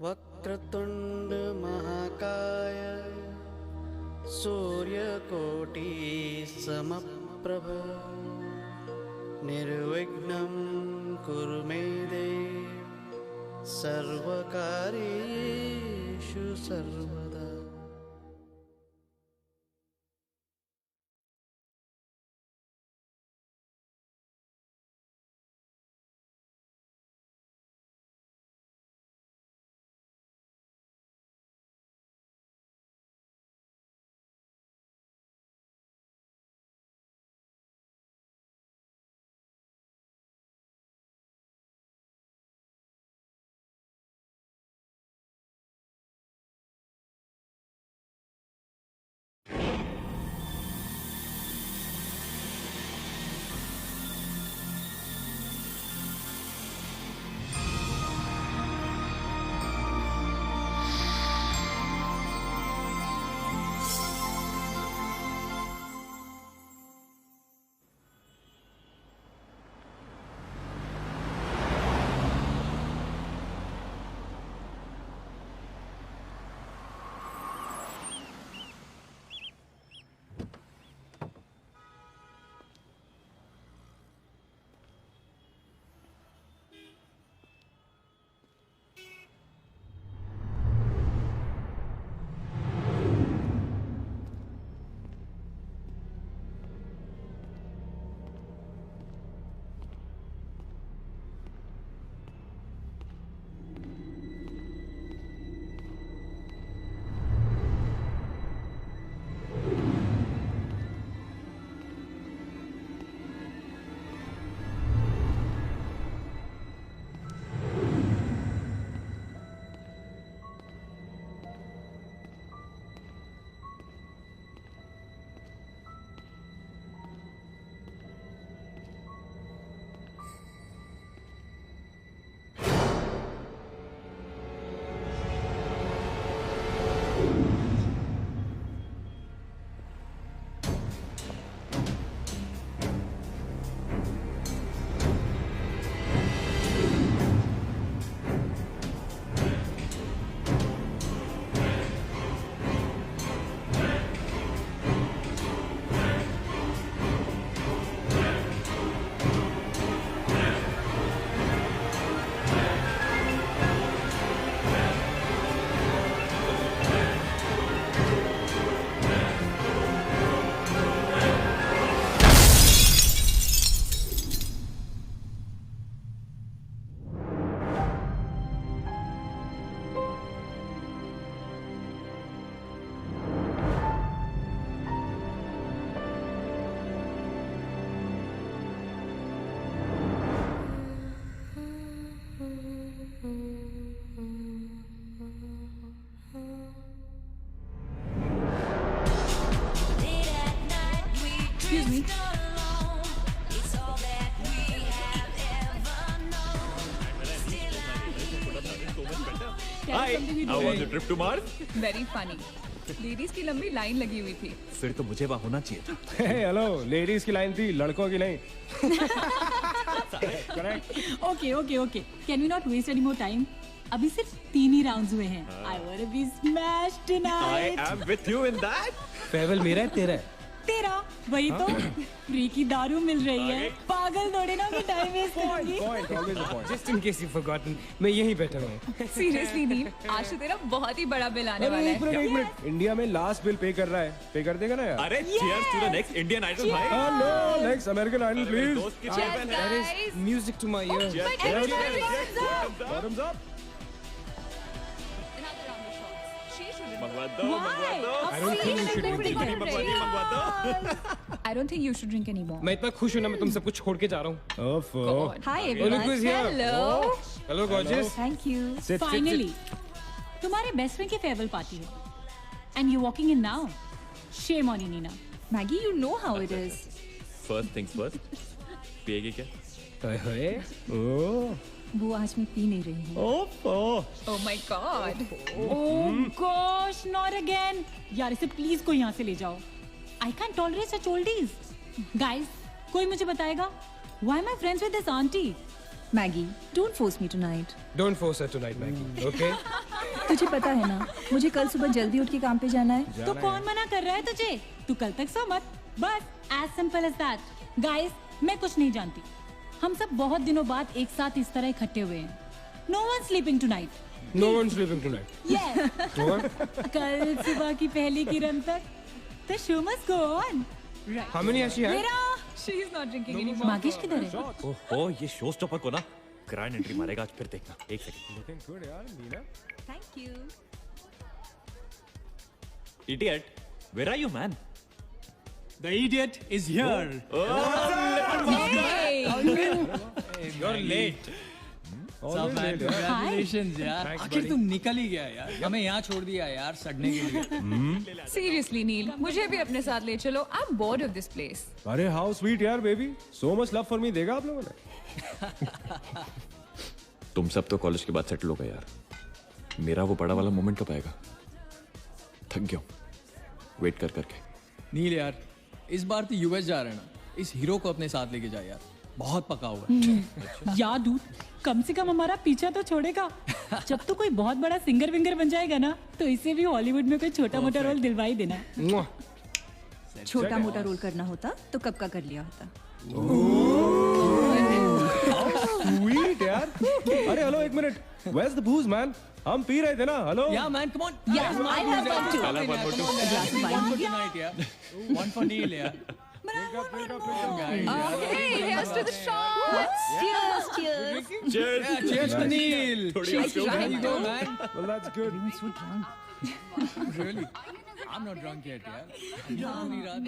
वक्रतुंड महाकाय सूर्यकोटि समप्रभ निर्विघ्नं कुरु मे देव सर्वकार्येषु सर्वदा। Hi, how was your trip to Mars? Very funny. Ladies की लंबी लाइन लगी हुई थी। फिर तो मुझे वहाँ होना चाहिए था। हेलो, लेडीज की लाइन थी, लड़कों की नहीं। Okay, okay, okay. Can we not waste any more time? अभी सिर्फ 3 ही राउंड्स हुए हैं। I wanna be smashed tonight. I am with you in that. फेवल मेरा है तेरा है। तेरा वही तो फ्री की दारू मिल रही है। पागल थोड़े ना मैं टाइम वेस्ट करूंगी। Point, always a point. Just in case you've forgotten, मैं यहीं बैठा हूँ। सीरियसली नील, आज तो तेरा बहुत ही बड़ा बिल आने वाला है। एक मिनट, इंडिया में लास्ट बिल पे कर रहा है, पे कर देगा ना यार? अरे cheers to the next Indian Idol भाई। Hello, next American Idol please. दोस्त की Cheers, cheers guys. है। Music to my ear. Bottoms up. मंगवा दो, Why? मंगवा दो। I don't think you should मंगवा दो। I don't think you should drink anymore. मैं इतना खुश हूँ ना, मैं तुम सब कुछ छोड़ के जा रहा हूँ। Hi Look everyone. who's here. Hello. Hello, gorgeous. Thank you. Sit. Finally, तुम्हारे बेस्ट फ्रेंड की फेयरवेल पार्टी है, and you're walking in now. Shame on you, Nina. Maggie, you know how it is. First things first. पिएगी क्या? वो आज मैं P नहीं रही हूँ। Oh my God. Oh gosh, not again. यार इसे प्लीज कोई यहाँ से ले जाओ. I can't tolerate such oldies. Guys, कोई मुझे बताएगा? Why am I friends with this auntie? Maggi, don't force me tonight. Don't force her tonight Maggi, okay? तुझे पता है ना, मुझे कल सुबह जल्दी उठ के काम पे जाना है। तो कौन मना कर रहा है तुझे? तू कल तक सो मत, बस as simple as that. Guys, मैं कुछ नहीं जानती, हम सब बहुत दिनों बाद एक साथ इस तरह इकट्ठे हुए हैं। No one sleeping tonight. No one's sleeping tonight. Yes. No one? कल सुबह की पहली किरण तक the show must go on. Right. How many has she had? मेरा She is not drinking anymore. मागिश किधर है? ओहो, ये शो स्टॉपर को ना ग्रैंड एंट्री मारेगा आज, फिर देखना। एक सेकंड। Looking good यार, Neena. Thank you. Idiot, where are you, man? The idiot is here. You're late. सब man, congratulations यार। Thanks, आखिर buddy. तुम निकल ही गया यार, हमें यहाँ छोड़ दिया यार सड़ने के लिए। Seriously, नील, मुझे भी अपने साथ ले चलो। I'm bored of this place. अरे how sweet यार baby, so much love for me देगा आप लोगों ने? तुम सब तो कॉलेज के बाद सेटल हो गए यार, मेरा वो बड़ा वाला मोमेंट कब आएगा? थक गया हूँ वेट कर करके। नील यार, इस बार तो यूएस जा रहे हैं ना, इस हीरो को अपने साथ लेके जा यार, बहुत पका हुआ है। यार डूड, कम से कम हमारा पीछा तो छोड़ेगा। जब तो कोई बहुत बड़ा सिंगर विंगर बन जाएगा ना, तो इसे भी हॉलीवुड में कोई छोटा मोटा रोल दिलवा ही देना। Mwah. छोटा मोटा रोल करना होता तो कब का कर लिया होता। Sweet यार। अरे हेलो एक minute, where's the booze man? हम पी रहे थे ना, hello? Yeah man, come on. Yeah, I have one too. I'll have one more too. Glass of wine One हो for गया? tonight यार, one for Neil यार। Okay, here's to the shots. Cheers, cheers. Cheers. Yeah, cheers to Neil. थोड़ी और क्यों? There you go man. Well that's good. I'm so drunk. Really? I'm not drunk yet यार। पूरी रात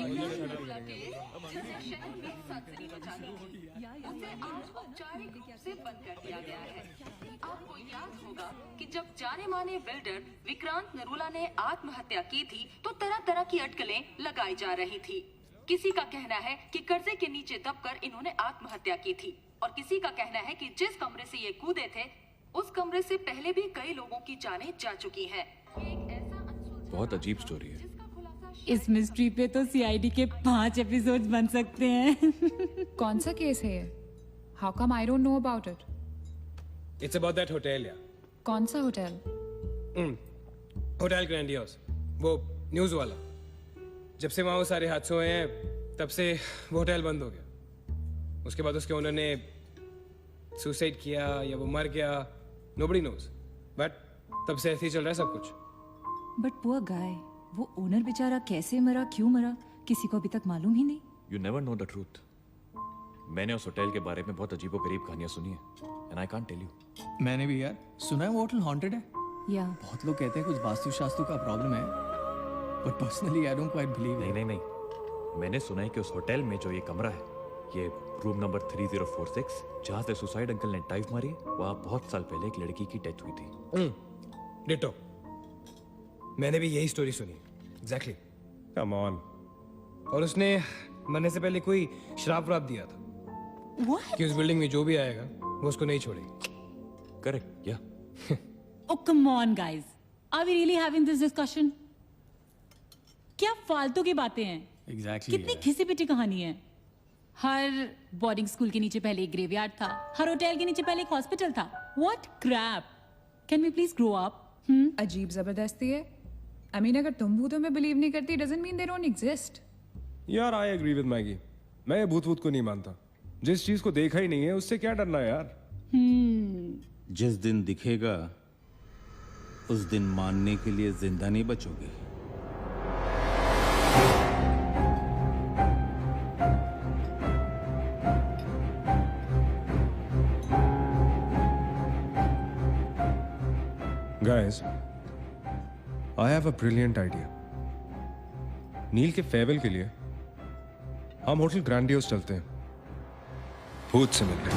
औपचारिक रूप से बंद कर दिया गया है। आपको याद होगा कि जब जाने माने बिल्डर विक्रांत नरूला ने आत्महत्या की थी, तो तरह तरह की अटकलें लगाई जा रही थी। किसी का कहना है कि कर्जे के नीचे दबकर इन्होंने आत्महत्या की थी, और किसी का कहना है कि जिस कमरे से ये कूदे थे, उस कमरे से पहले भी कई लोगों की जानें जा चुकी हैं। एक ऐसा अनसुलझा बहुत अजीब स्टोरी है। जिसका खुलासा इस मिस्ट्री पे तो सीआईडी के 5 एपिसोड बन सकते हैं। कौन सा केस है ये? How come I don't know about it? It's about that hotel यार। कौन सा होटल? होटल ग्रैंडियोस, वो न्यूज़ वाला। जब से वहाँ वो सारे हादसे हुए हैं, तब से वो होटल बंद हो गया। उसके बाद उसके ओनर ने सुसाइड किया या वो मर गया, nobody knows. बट तब से ऐसे ही चल रहा है सब कुछ। But poor guy, वो ओनर बेचारा कैसे मरा, क्यों मरा, किसी को अभी तक मालूम ही नहीं। You never know the truth. मैंने उस होटल के बारे में बहुत अजीबोगरीब कहानियां सुनी है, and I can't tell you. मैंने भी यार सुना है वो होटल हॉन्टेड है। या बहुत लोग कहते हैं कुछ वास्तुशास्त्र का प्रॉब्लम है, but personally I don't quite believe नहीं नहीं नहीं, मैंने सुना है कि उस होटल में जो ये कमरा है, ये रूम नंबर 3046, जहाँ से सुसाइड अंकल ने डाइव मारी, वहाँ बहुत साल पहले एक लड़की की डेथ हुई थी। डिटो, मैंने भी यही स्टोरी सुनी। एग्जैक्टली। Come on. और उसने मरने से पहले कोई श्राप व्राप दिया था कि उस बिल्डिंग में जो भी आएगा वो उसको नहीं छोड़ेगी। करेक्ट, या Oh come on guys, are we really having this discussion? क्या फालतू की बातें हैं? एग्जैक्टली कितनी घिसी पिटी कहानी है। हर बोर्डिंग स्कूल के नीचे पहले एक ग्रेवयार्ड था, हर होटल के नीचे पहले एक हॉस्पिटल था। What crap? Can we please grow up? अजीब जबरदस्ती है। I mean, अगर तुम भूतों में बिलीव नहीं करती, doesn't mean they don't exist. यार आई एग्री विद मैगी, मैं ये भूत को नहीं मानता। जिस चीज को देखा ही नहीं है उससे क्या डरना है यार। जिस दिन दिखेगा उस दिन मानने के लिए जिंदा नहीं बचोगे। Guys, I have a brilliant idea. नील के फेयरवेल के लिए हम होटल ग्रैंडियोस चलते हैं, भूत से मिलने।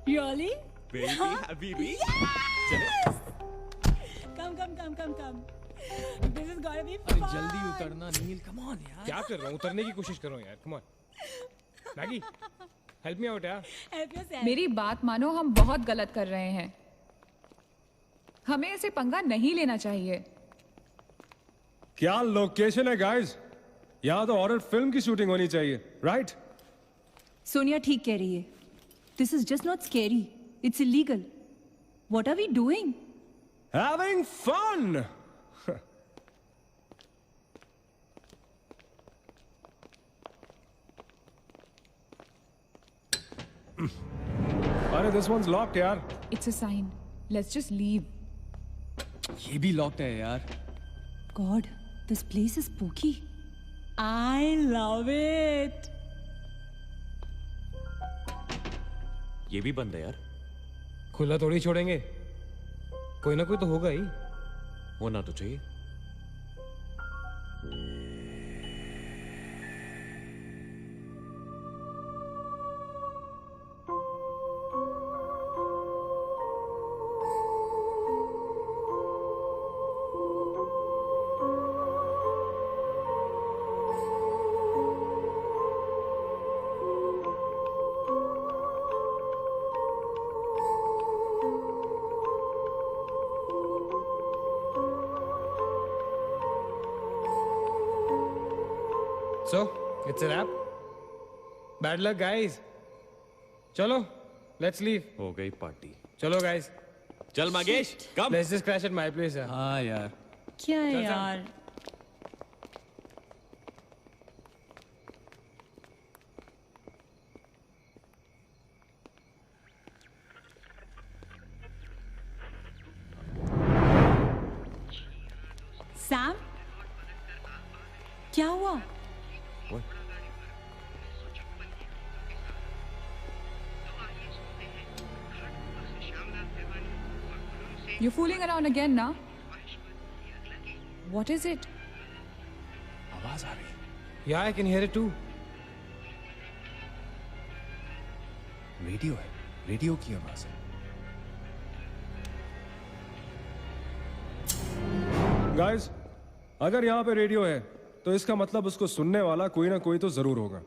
Really? Baby Habibi Come. This is gonna be अरे fun. जल्दी उतरना नील, कम ऑन यार। क्या कर रहा हूँ? उतरने की कोशिश कर रहा हूँ यार। Come on Maggi, help me out यार। Help yourself. मेरी बात मानो, हम बहुत गलत कर रहे हैं। हमें ऐसे पंगा नहीं लेना चाहिए। क्या लोकेशन है गाइस? यहाँ तो हॉरर फिल्म की शूटिंग होनी चाहिए, राइट? सोनिया ठीक कह रही है. This is just not scary. It's illegal. What are we doing? Having fun. अरे this one's locked यार. It's a sign. Let's just leave. ये भी लॉक्ड है यार। God, this place is spooky. I love it. ये भी बंद है यार। खुला थोड़ी छोड़ेंगे, कोई ना कोई तो होगा ही। होना तो चाहिए। So, it's a wrap. Bad luck, guys. चलो, let's leave. हो गई पार्टी। चलो, guys. चल मागेश, कम। Let's just crash at my place. यार। हाँ यार। क्या है चल, चल। यार? सैम, क्या हुआ? You're fooling around again now? What is it? आवाज आ रही है। Yeah, I can hear it too. Radio है, रेडियो की आवाज है। गाइस, अगर यहाँ पे रेडियो है तो इसका मतलब उसको सुनने वाला कोई ना कोई तो जरूर होगा।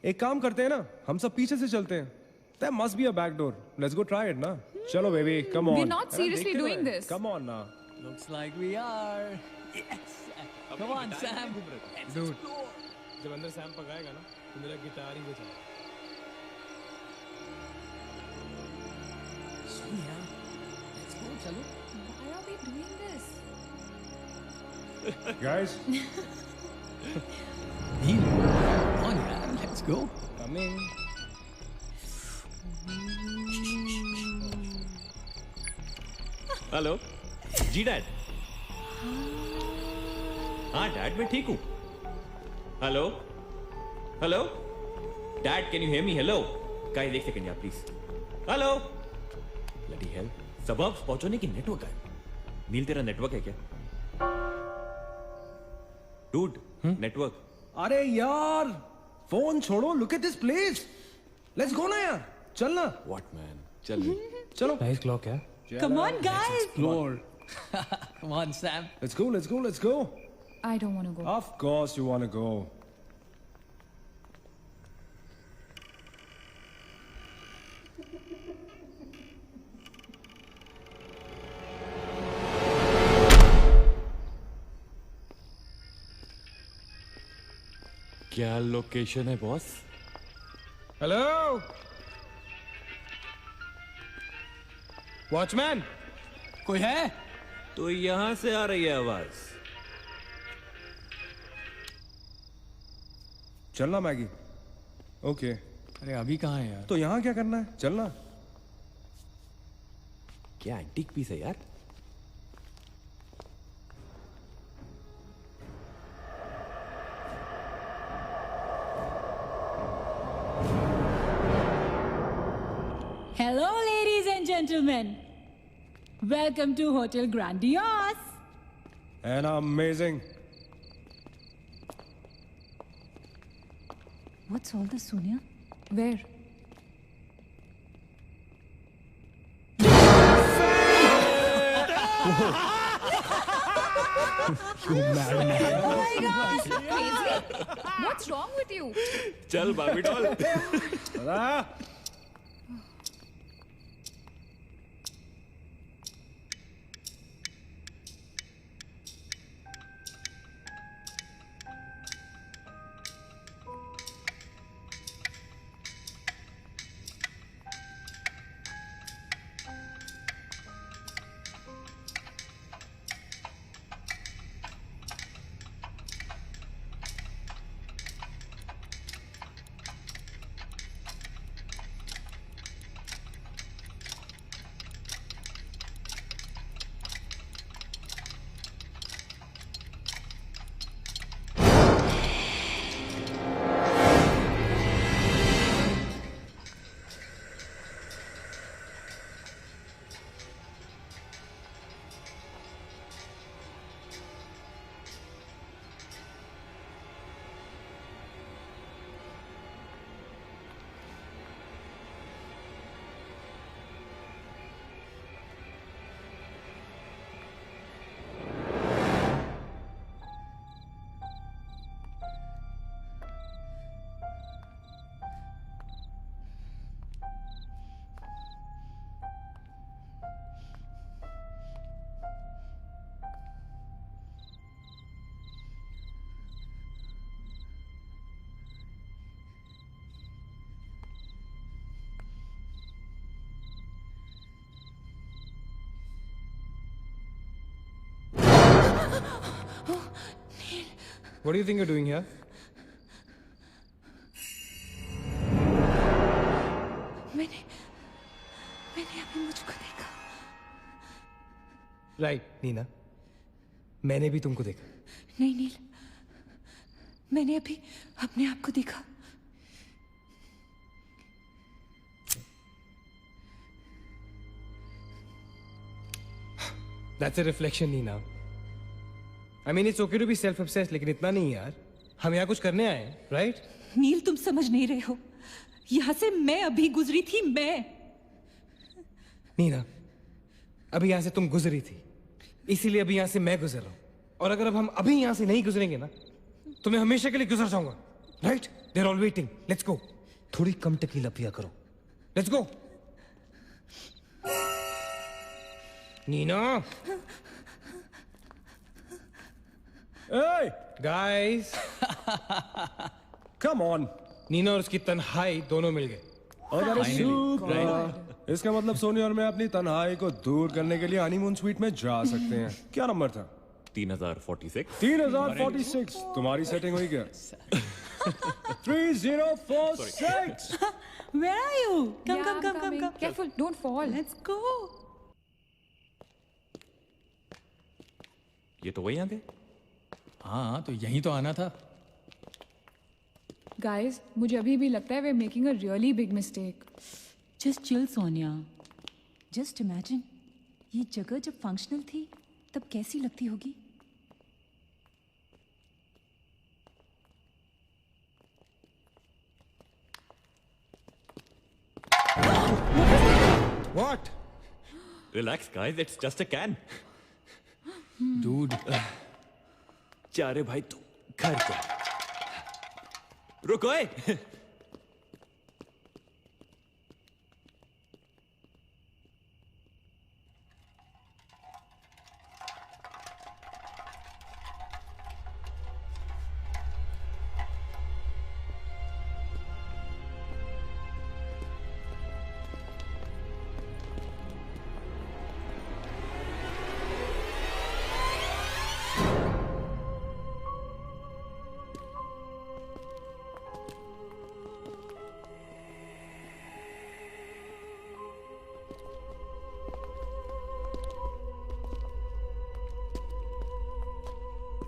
एक काम करते हैं ना, हम सब पीछे से चलते हैं। There must be a back door. Let's go try it ना। चलो baby, come on. We're not seriously doing this. Come on ना। Looks like we are. Yes. Come on, Sam. Dude, जब अंदर सैम पकाएगा ना, तो मेरा गिटार ही बजाएगा। सोनिया, let's go, चलो। Why are we doing this? Guys, Neel, come on यार, let's go. Come in. Hello जी डैड। हाँ डैड, मैं ठीक हूँ। Hello hello dad, can you hear me? Hello guys, एक सेकंड यार प्लीज। हेलो ब्लडी हेल, सबब्स पहुंचने की नेटवर्क है। नील, तेरा नेटवर्क है क्या? Dude, network. अरे यार, फोन छोड़ो, look at this place. Let's go ना यार, चल ना। व्हाट मैन, चल चलो। Nice clock, yeah. Come on, guys. Explore. Come on, Sam. Let's go, let's go, let's go. I don't want to go. Of course you want to go. क्या location है boss? Hello. Watchman. कोई है? तो यहां से आ रही है आवाज। चलना मैगी। ओके। अरे अभी कहाँ है यार? तो यहाँ क्या करना है? चलना। क्या एंटीक पीस है यार? Hello, ladies and gentlemen. Welcome to Hotel Grandiose. And amazing. What's all this, Sonia? Where? Crazy? What's wrong with you? चल Barbie doll. What do you think you're doing here? मैंने अभी मुझको देखा. Right, Neena. मैंने भी तुमको देखा. नहीं नील, मैंने अभी अपने आप को देखा. That's a reflection, Neena. I mean, it's okay to be self-obsessed, लेकिन इतना नहीं यार. हम यहाँ कुछ करने आए हैं, right? नील तुम समझ नहीं रहे हो. यहाँ से मैं अभी गुजरी थी. मैं नीना, अभी यहाँ से तुम गुजरी थी, इसीलिए अभी यहाँ से मैं गुजर रहा हूँ. और अगर अब हम अभी यहाँ से नहीं गुजरेंगे ना, तो मैं हमेशा के लिए गुजर जाऊंगा. Right? They're all waiting. Let's go. थोड़ी कम टकीला पिया करो. Let's go. Neena. Hey, Guys. come on. Neena और उसकी तन्हाई दोनों मिल गए. Oh, that is super. इसका मतलब सोनी और मैं अपनी तन्हाई को दूर करने के लिए हनीमून स्वीट में जा सकते हैं. क्या नंबर था? 3046. 3046. तुम्हारी सेटिंग हुई क्या? 3046. Where are you? Come, Yeah, come, I'm come, come, coming. come. Careful, don't fall. Let's go. ये तो वही आगे. हाँ तो यहीं तो आना था. Guys, मुझे अभी भी लगता है we're making a really big mistake. Just chill, Sonia. Just imagine, ये जगह जब फंक्शनल थी, तब कैसी लगती होगी? What? Relax, guys. It's just a can. Dude. जा रे भाई तू घर जा. रुको ए.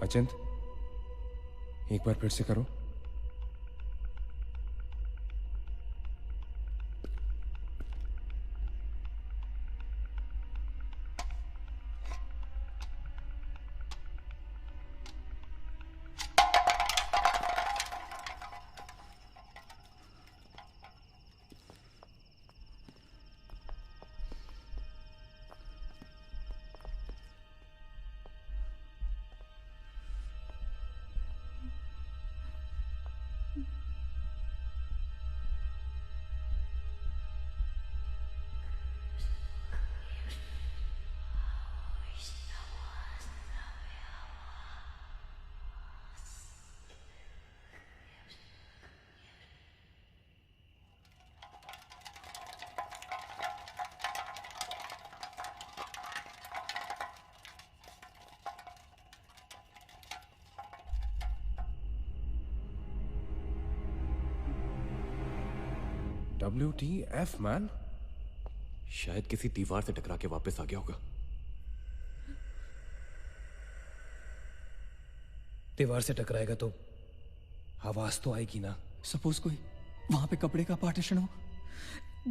अचिंत, एक बार फिर से करो. WTF man? शायद किसी दीवार से टकरा के वापस आ गया होगा। दीवार से टकराएगा तो आवाज तो आएगी ना। सपोज कोई वहां पे कपड़े का पार्टीशन हो।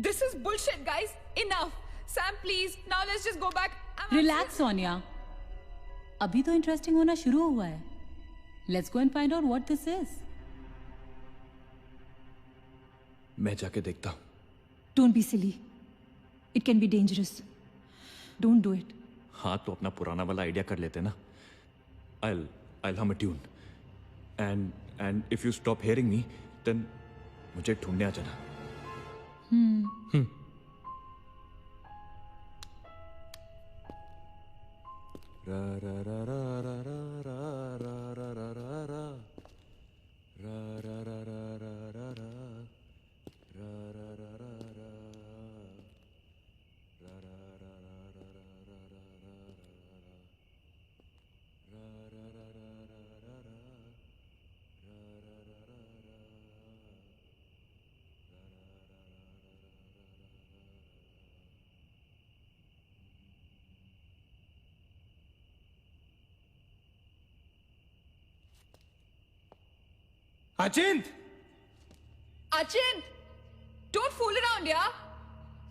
This is bullshit, guys. Enough. Sam, please. Now let's just go back. Relax Sonia, अभी तो इंटरेस्टिंग होना शुरू हुआ है। Let's go and find out what this is. मैं जाके देखता हूं। Don't be silly. It can be dangerous. Don't do it. हाँ तो अपना पुराना वाला आइडिया कर लेते ना। I'll hum a tune. And if you stop hearing me, then मुझे ढूंढने आ जाना। रा रा रा रा रा रा रा रा रा रा रा रा रा रा रा रा रा रा Achint! Achint! Don't fool around, yeah?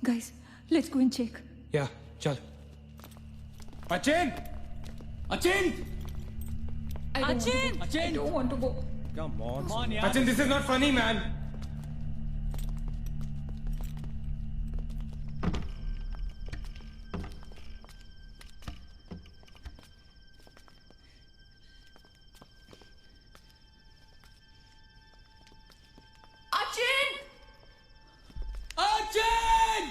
Guys, let's go and check. Yeah, चल। Achint! Achint! I don't want to go. Come on. Come on यार। Achint, this is not funny, man. Achint! Achint!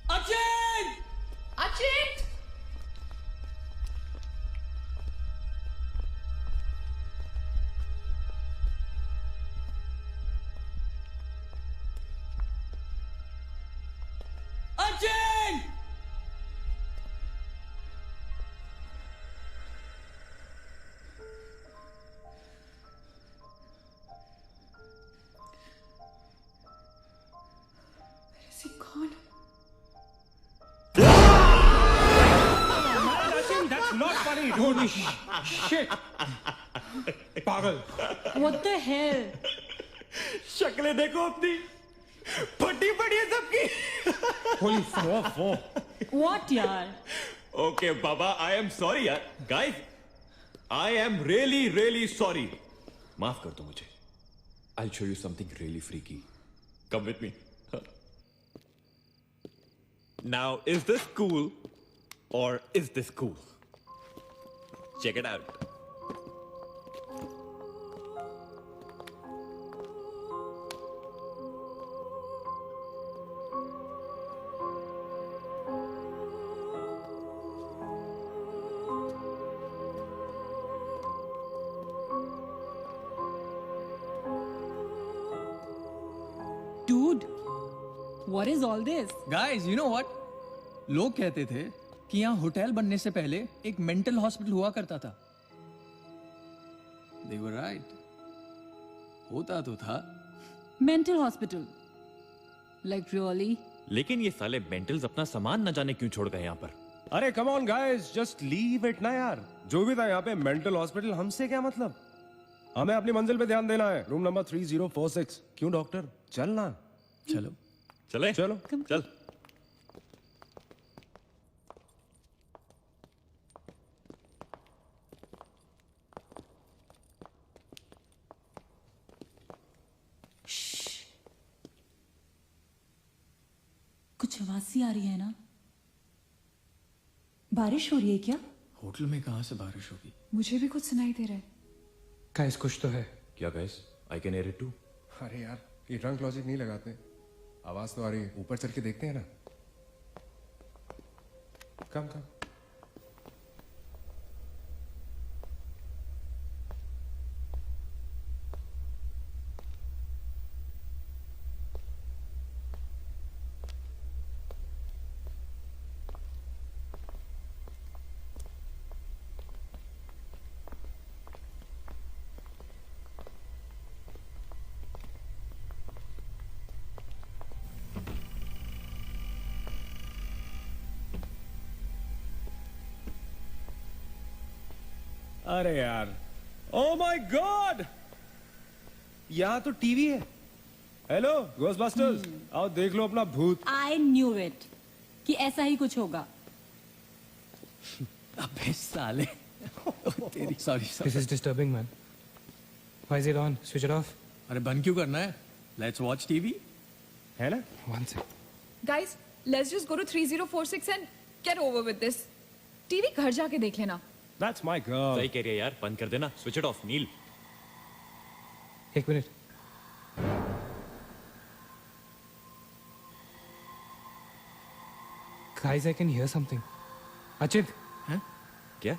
Achint! Achint! Achint! Is he gone? That's not funny, dude. Shit. पागल। What the hell? शक्लें देखो अपनी, फटी पड़ी है सबकी। Holy fuck. What यार? Okay, Baba, I am sorry यार. Guys, I am really sorry. माफ कर दो मुझे. I'll show you something really freaky. Come with me. Now, is this cool or is this cool? Check it out. Dude, what is all this? Guys, you know what? लोग कहते थे कि यहाँ hotel बनने से पहले एक मेंटल हॉस्पिटल हुआ करता था। They were right. होता तो था। Mental hospital. Like really? लेकिन ये साले मेंटल्स अपना सामान न जाने क्यों छोड़ गए यहाँ पर? अरे come on guys, just leave it ना यार। जो भी था यहाँ पे मेंटल हॉस्पिटल, हमसे क्या मतलब? हमें अपनी मंजिल पे ध्यान देना है। Room number 3046। क्यों डॉक्टर? चल ना। चलो। चले? चलो। चल। कुछ आवाज सी आ रही है ना? बारिश हो रही है क्या? होटल में कहाँ से बारिश होगी? मुझे भी कुछ सुनाई दे रहा है। गाइस कुछ तो है। क्या guys? I can hear it too. अरे यार ये ड्रंक लॉजिक नहीं लगाते, आवाज तो आ रही है, ऊपर चढ़ के देखते हैं ना। कम कम। अरे यार, ओ माय गॉड, यहाँ तो टीवी है। हेलो घोस्टबस्टर्स, आओ देख लो अपना भूत। आई न्यू इट कि ऐसा ही कुछ होगा। अबे साले तेरी sorry This is disturbing, man. Why is it on? Switch it off. अरे बंद क्यों करना है? Let's watch TV. है ना? One sec. Guys, let's just go to 3046 and get over with this. TV घर जाके देख लेना। That's my girl. सही कह रही है यार, बंद कर देना, स्विच इट ऑफ। नील एक minute. Guys, I can hear something. Achit, क्या?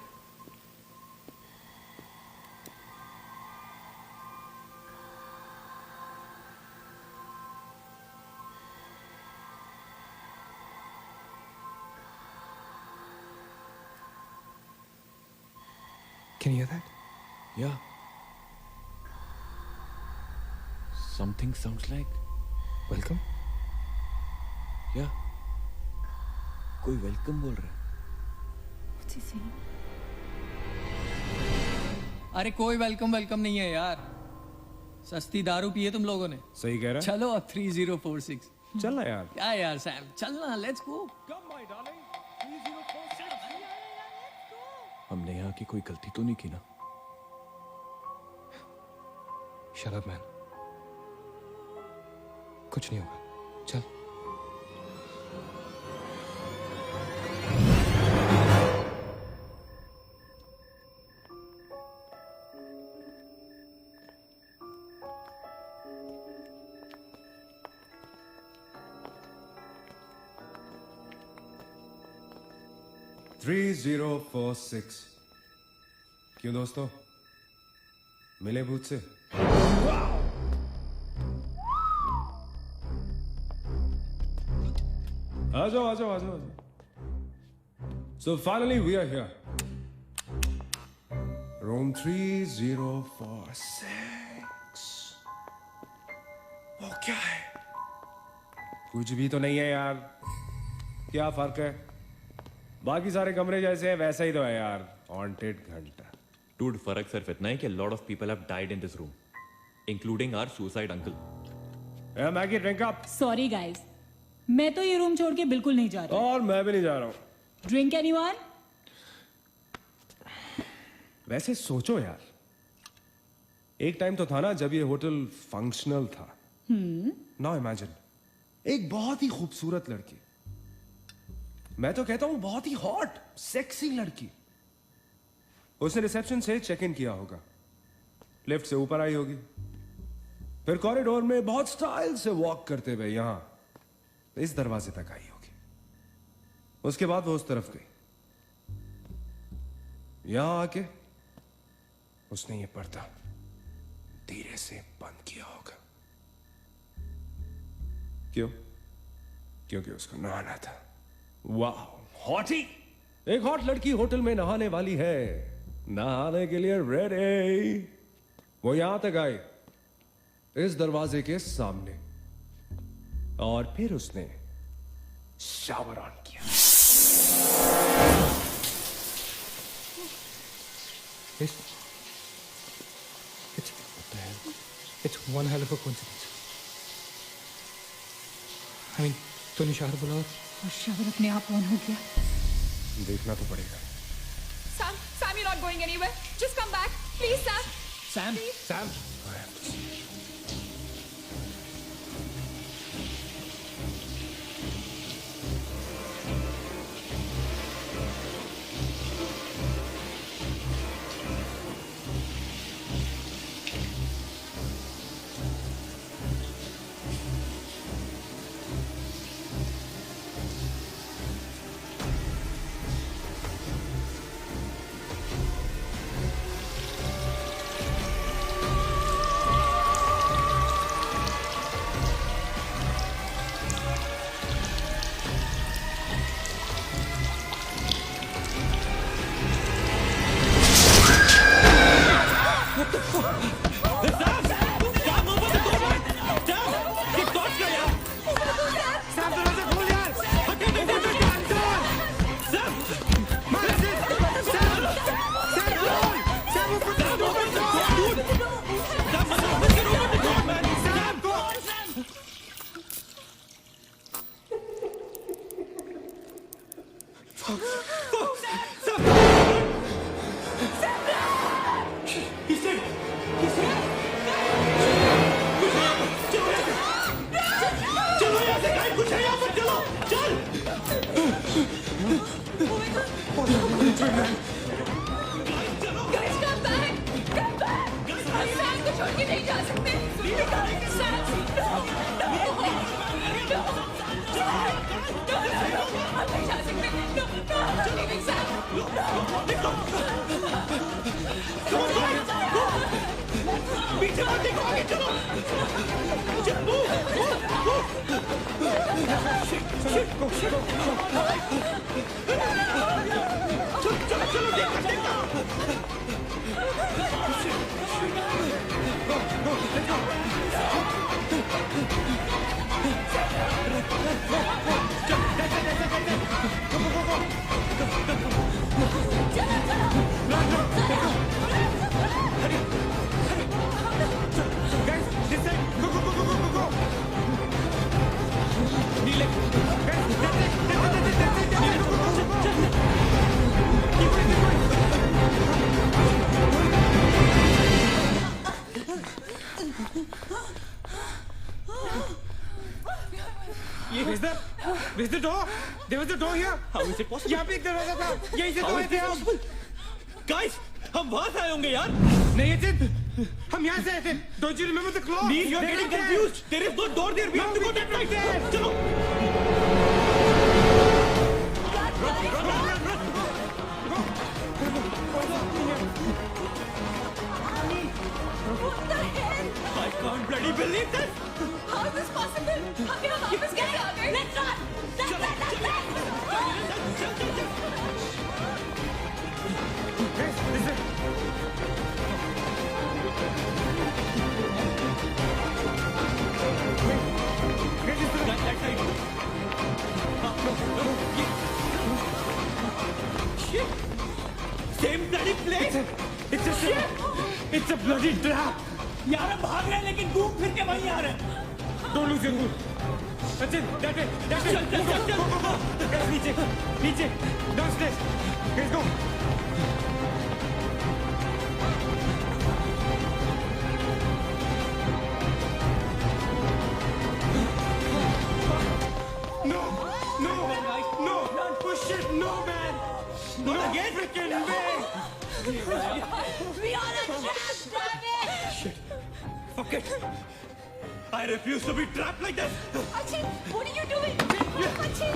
can you hear that? Yeah. Something sounds like. Welcome. Yeah. कोई वेलकम बोल रहा है। What's he saying? अरे कोई वेलकम नहीं है यार, सस्ती दारू पिए तुम लोगों ने। सही कह रहा है। चलो अब 3046। चल ना यार। क्या यार सैम, चलना, लेट्स गो। हमने यहाँ की कोई गलती तो नहीं की ना? Shut up, man. कुछ नहीं होगा, चल। थ्री 3046। क्यों दोस्तों, मिले भूत से? आ जाओ आ जाओ आ जाओ। So finally we are here. Room 3046. वो क्या है? कुछ भी तो नहीं है यार। क्या फर्क है? बाकी सारे कमरे जैसे हैं वैसा ही तो है यार। हॉन्टेड घंटा। Dude, फर्क सिर्फ इतना है कि a lot of people have died in this room, including our suicide uncle. Maggi drink up. Sorry guys, मैं तो ये रूम छोड़ के बिल्कुल नहीं जा रहा। और मैं भी नहीं जा रहा हूँ। Drink anyone? वैसे सोचो यार, एक टाइम तो था ना जब ये होटल फंक्शनल था। नाउ इमेजिन, एक बहुत ही खूबसूरत लड़की, मैं तो कहता हूं बहुत ही हॉट सेक्सी लड़की, उसने रिसेप्शन से चेक इन किया होगा, लिफ्ट से ऊपर आई होगी, फिर कॉरिडोर में बहुत स्टाइल से वॉक करते हुए यहां इस दरवाजे तक आई होगी। उसके बाद वो उस तरफ गई, यहां आके उसने ये पर्दा धीरे से बंद किया होगा। क्यों? क्योंकि उसको नहाना था। वाह, हॉटी! एक हॉट लड़की होटल में नहाने वाली है, नहाने के लिए रेडी। वो यहां तक आई, इस दरवाजे के सामने, और फिर उसने शावर ऑन किया। It's one hell of a coincidence. I mean, तूने शावर बोला और शावर अपने आप ऑन हो गया। देखना तो पड़ेगा। Sam, you're not going anywhere. Just come back, please, Sam. Sam, Please. Sam. I have to see. Guys, come back! Come back! हम सैम को छोड़ के नहीं जा सकते। सैम, no, no, no, हम नहीं जा सकते। No, no, I'm not leaving Sam. पीछे मत देखो, आगे चलो। चलो, चलो, देखो। Where's the door? There was a door here. How is it possible? यहाँ पे एक दरवाजा था। यहीं से तो आए थे हम। Guys, हम वहाँ से आए होंगे यार। नहीं अचित, हम यहाँ से आए थे। Don't you remember the claw? Neil, you are getting confused. There is no door there. We have to go that side. चलो। I can't bloody believe this. How is this possible? हम यहाँ वापस कैसे आ गए? Let's run! Same bloody place. It's a bloody trap. यार हम भाग रहे हैं लेकिन घूम फिर के वहीं आ रहे हैं। Don't lose your cool. Sachin, that way. Go. Guys, नीचे. Downstairs. Guys, go. No. Push it, no, man. Not again. Freaking way. We are a trap, damn it! Shit. Fuck it. I refuse to be trapped like this. Achin, what are you doing? Achin!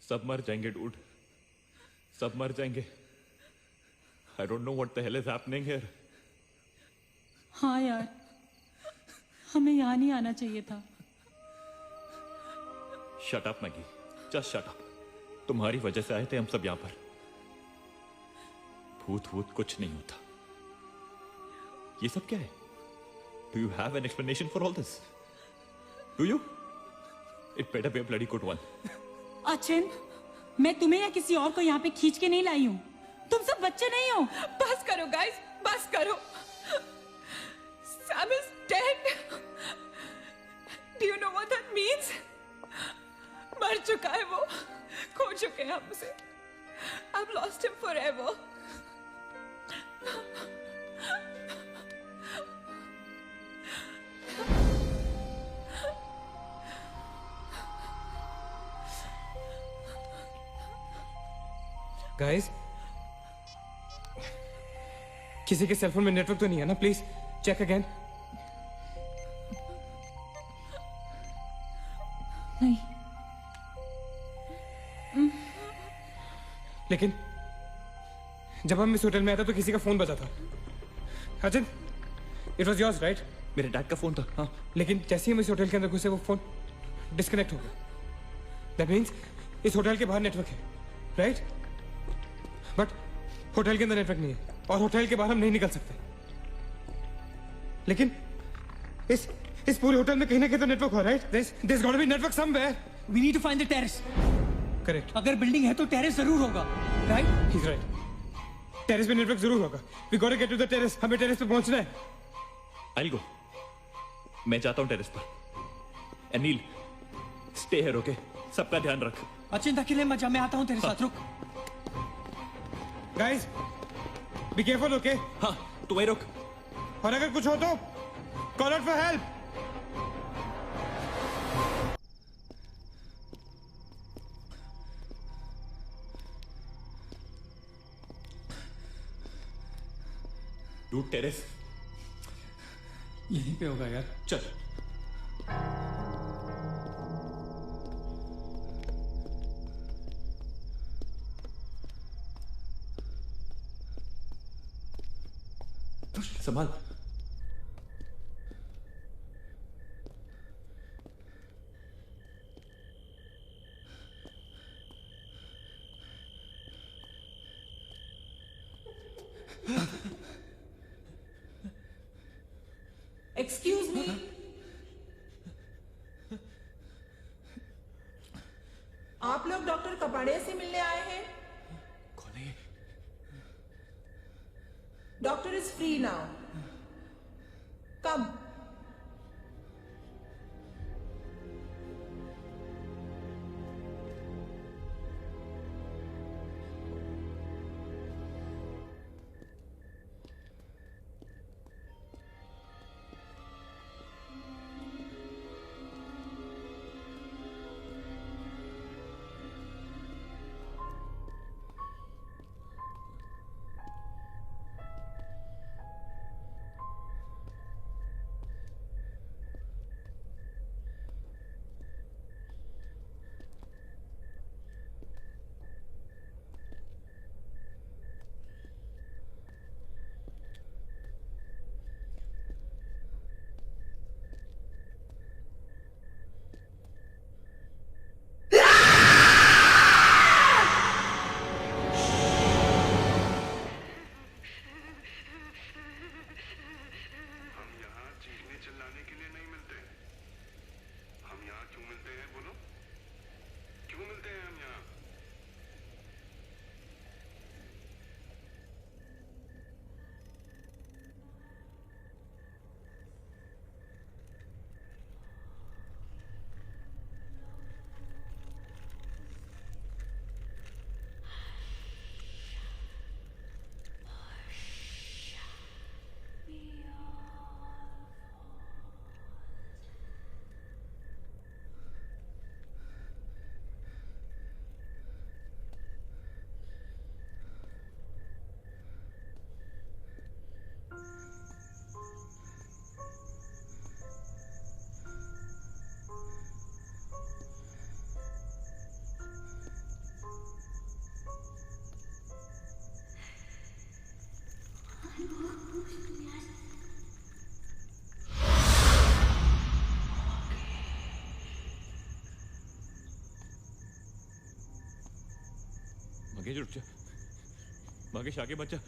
सब मर जाएंगे dude, सब मर जाएंगे। I don't know what the hell is happening here. हाँ यार, हमें यहाँ नहीं आना चाहिए था। Shut up Maggi, just shut up. तुम्हारी वजह से आए थे हम सब यहाँ पर। भूत कुछ नहीं होता। ये सब क्या है? Do you have an explanation for all this? Do you? It better be a bloody good one. Achin, मैं तुम्हें या किसी और को यहाँ पे खींच के नहीं लाई हूँ। तुम सब बच्चे नहीं हो। बस करो guys, बस करो। Sam is dead. Do you know what that means? मर चुका है वो, खो चुके हैं हम उसे। I've lost him forever. Guys, किसी के सेलफोन में नेटवर्क तो नहीं है ना? Please check again. नहीं। लेकिन जब हम इस होटल में आए थे तो किसी का फोन बजा था। Achin, it was yours right? मेरे डैड का फोन था। हाँ, लेकिन जैसे ही हम इस होटल के अंदर घुसे वो फोन डिस्कनेक्ट हो गया। दैट मीन्स इस होटल के बाहर नेटवर्क है, राइट? बट होटल के अंदर नेटवर्क नहीं है। और होटल के बाहर हम नहीं निकल सकते। लेकिन इस पूरे होटल में कहीं ना कहीं तो नेटवर्क हो, right? There's got to be network somewhere. We need to find the terrace. Correct. अगर बिल्डिंग है तो टेरेस जरूर होगा, right? He's right. टेरेस पे नेटवर्क जरूर होगा। We got to get to the terrace. हमें टेरेस पे पहुंचना है। I'll go. मैं जाता हूँ टेरेस पर। Anil, stay here, okay? सबका ध्यान रख। चिंता के लिए मत जा, मैं आता हूँ तेरे साथ, रुक। Guys, be careful, okay? हाँ, तू वहीं रुक। और अगर कुछ हो तो call out for help. Dude terrace यहीं पे होगा यार। चल। संभाल। एक्सक्यूज मी, आप लोग डॉक्टर कपाड़े से मिलने आए हैं? कौन है ये? डॉक्टर इज फ्री नाउ, कम। मगेश रुक जा। मगेश आगे बचा।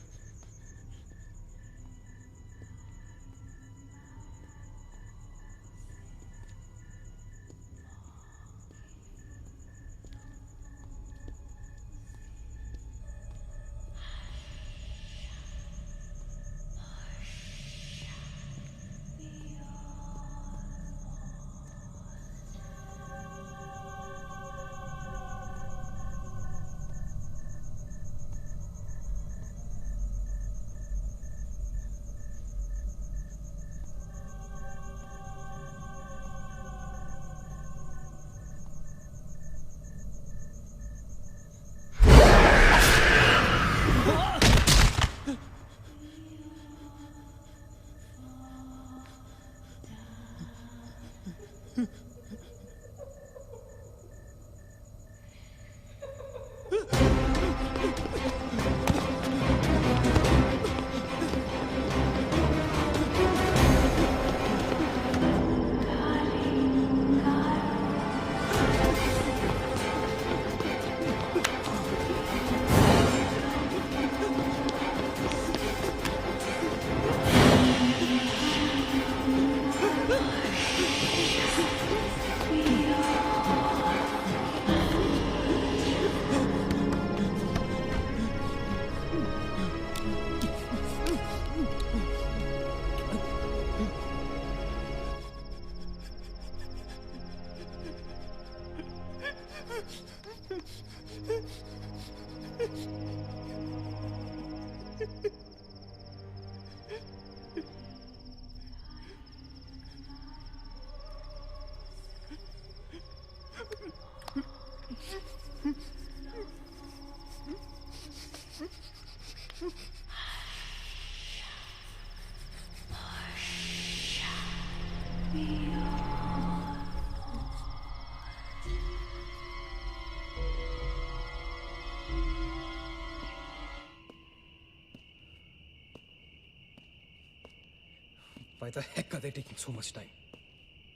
Why the heck are they taking so much time?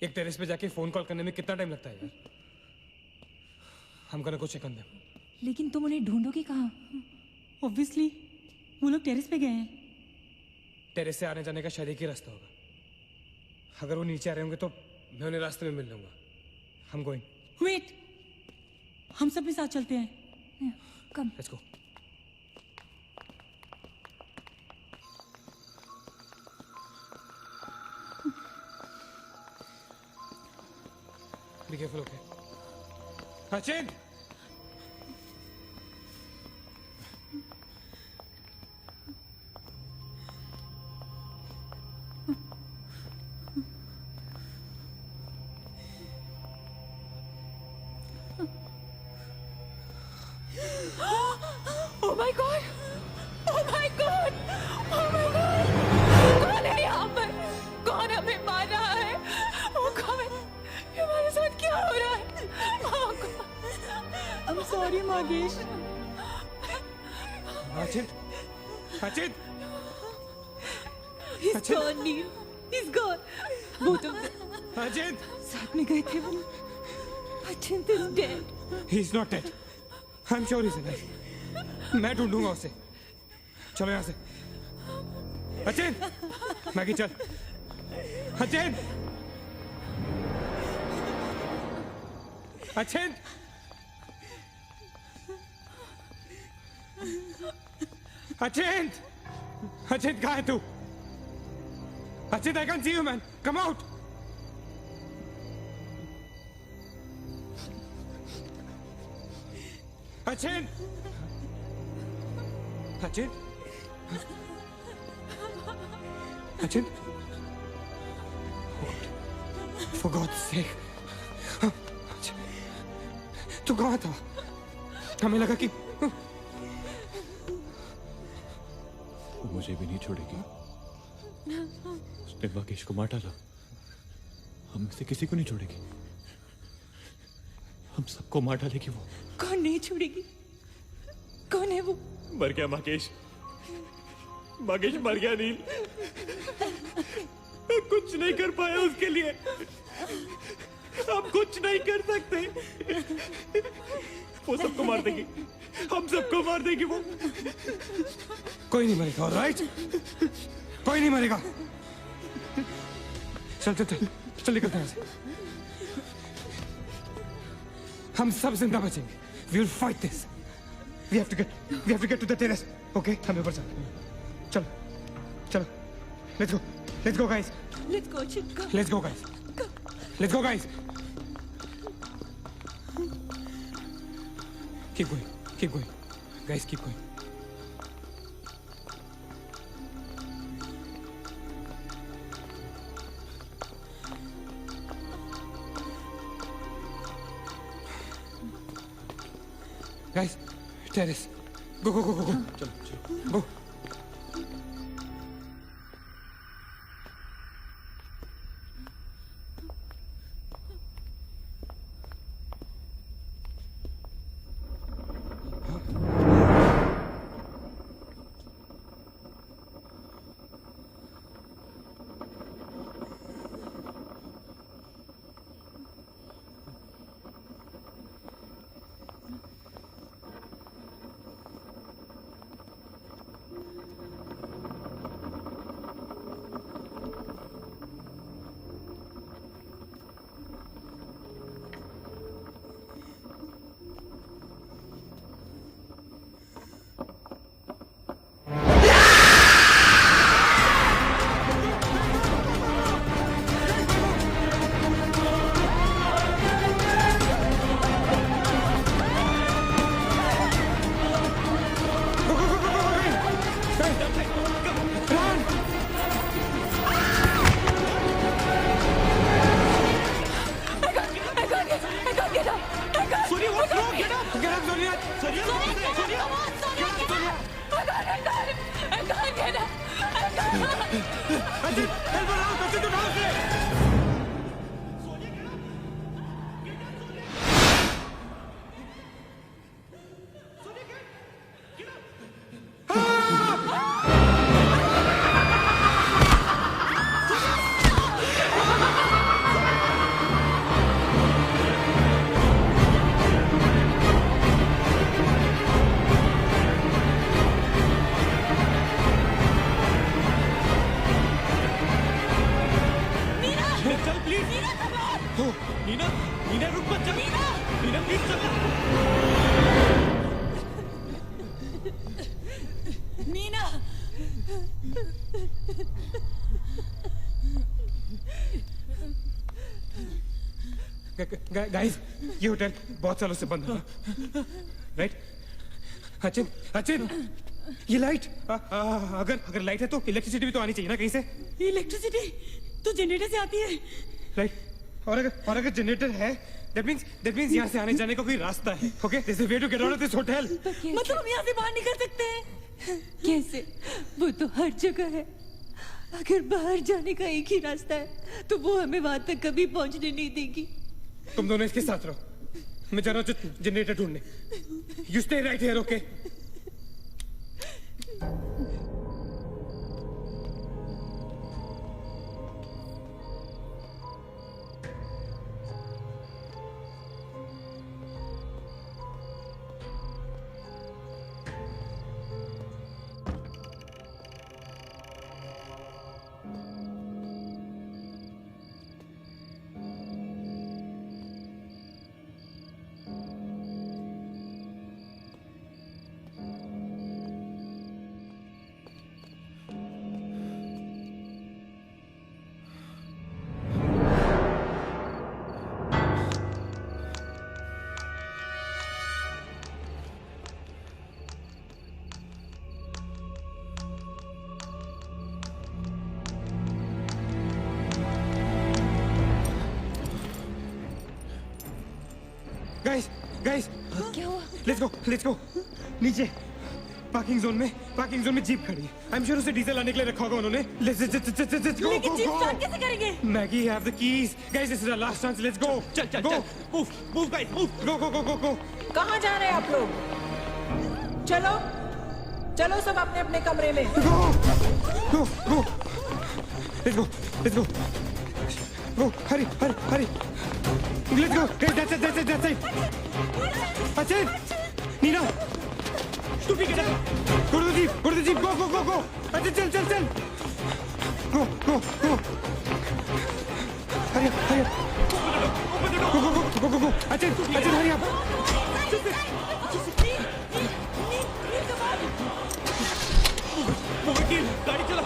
एक टेरेस पे जाके फोन कॉल करने में कितना टाइम लगता है यार? I'm gonna go check on them. लेकिन तुम उन्हें ढूंढोगे कहाँ? ऑब्वियसली वो लोग टेरेस पे गए हैं। टेरेस से आने जाने का शायद एक ही रास्ता होगा। अगर वो नीचे आ रहे होंगे तो मैं उन्हें रास्ते में मिल लूंगा। I'm going. वेट, हम सब भी साथ चलते हैं। कम। Let's go. Be careful, okay? Sachin! Oh my God! Oh my God! Oh my God! कौन है यहाँ पर? कौन हमें मार रहा है? वो कौन है? ये हमारे साथ क्या हो रहा है? Oh God! I'm sorry, मागेश। Sachin! Sachin! He's gone, Neil. He's gone. Both of them. Sachin! साथ में गए थे वो। Achint is dead. He's not dead. I'm sure he's alive. मैं ढूंढूंगा उसे। चलो यहाँ से। अचिन! मैगी चल। अचिन! अचिन! अचिन! अचिन कहाँ है तू? Achin, I can't see you, man. Come out. Achin! Achin? Achin? For God's sake. Achin. तू कहाँ था? हमें लगा कि वो मुझे भी नहीं छोड़ेगी। उसने मागेश को मार डाला। हम में से किसी को नहीं छोड़ेगी। हम सबको मार डालेगी वो। कौन नहीं छोड़ेगी? कौन है वो? मर गया मागेश। मागेश मर गया नील। मैं कुछ नहीं कर पाया उसके लिए। हम कुछ नहीं कर सकते। वो सबको मार देगी। हम सबको मार देगी वो। कोई नहीं मरेगा, ऑलराइट? कोई नहीं मरेगा। चल चल चल चल निकलते हैं यहाँ से। हम सब जिंदा बचेंगे। We will fight this. We have to get to the terrace. Okay? हमें ऊपर चल। चलो, चलो. Let's go. Let's go, guys. Let's go, Achint. Come. Let's go, guys. Let's go, guys. Keep going. Keep going. Guys, keep going. Guys, terrace. Go, go, go, go, go. चलो, चलो. Go. Neena Neena रुक मत जा नीना प्लीज चल Neena guys ये hotel बहुत सालों से बंद है राइट अचिन अचिन ये लाइट अगर लाइट है तो इलेक्ट्रिसिटी भी तो आनी चाहिए ना कहीं से इलेक्ट्रिसिटी तो जनरेटर से आती है राइट और अगर जनरेटर है दैट मींस यहाँ से आने जाने का कोई रास्ता है okay this is way to get out of this hotel मतलब हम यहाँ से बाहर निकल सकते हैं कैसे? वो तो हर जगह है। अगर बाहर जाने का एक ही रास्ता है तो वो हमें वहां तक कभी पहुंचने नहीं देगी। तुम दोनों इसके साथ रहो मैं जा रहा हूँ जनरेटर ढूंढने you stay right here okay guys क्या हुआ? लेट्स गो नीचे पार्किंग जोन में जीप खड़ी है आई एम श्योर उसे डीजल लाने के लिए रखा होगा उन्होंने लेट्स गो लेकिन जीप स्टार्ट कैसे करेंगे? Maggie have the keys guys this is our last chance let's go चल मूव गाइस मूव गो कहाँ जा रहे हैं आप लोग? चलो सब अपने अपने कमरे में go let's go Hari let's go guys that's it Achin! Nina! Stupid get up! Go to the jeep! Go! Achin, chal! Go! Hurry up! Go! Achin, hurry up! गाड़ी चला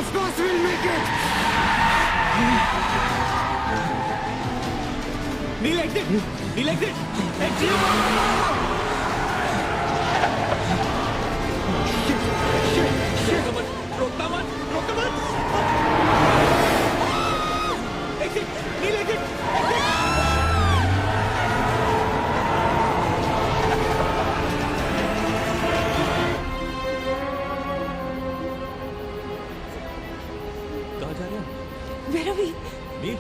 Of course we'll make it! Kneel exit! Exit! Shit! रोकता मत! Exit! Kneel exit! कहाँ जा रहे हैं? Where are we? Nil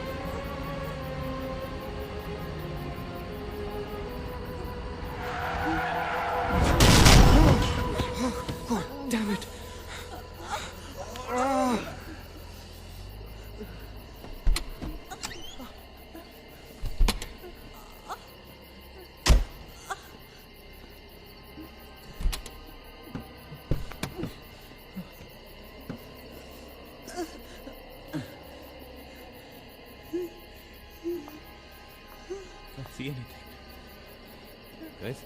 Damn it! Can't see anything. Guys?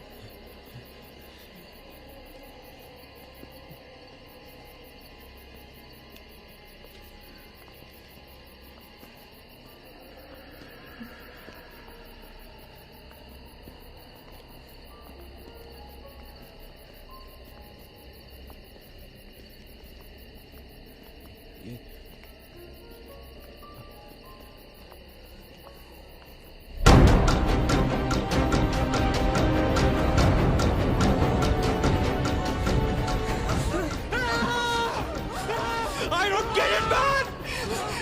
I don't get it, man!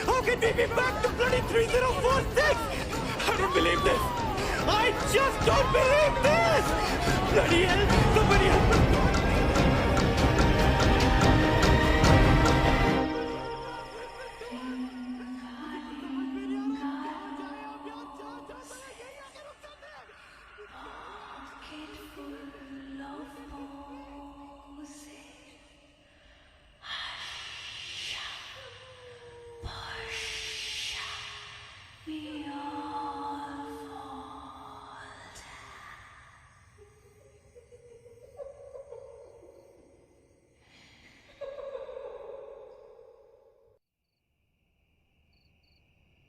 How can we be back to bloody 3046? I don't believe this! I just don't believe this! Bloody hell! Somebody help me!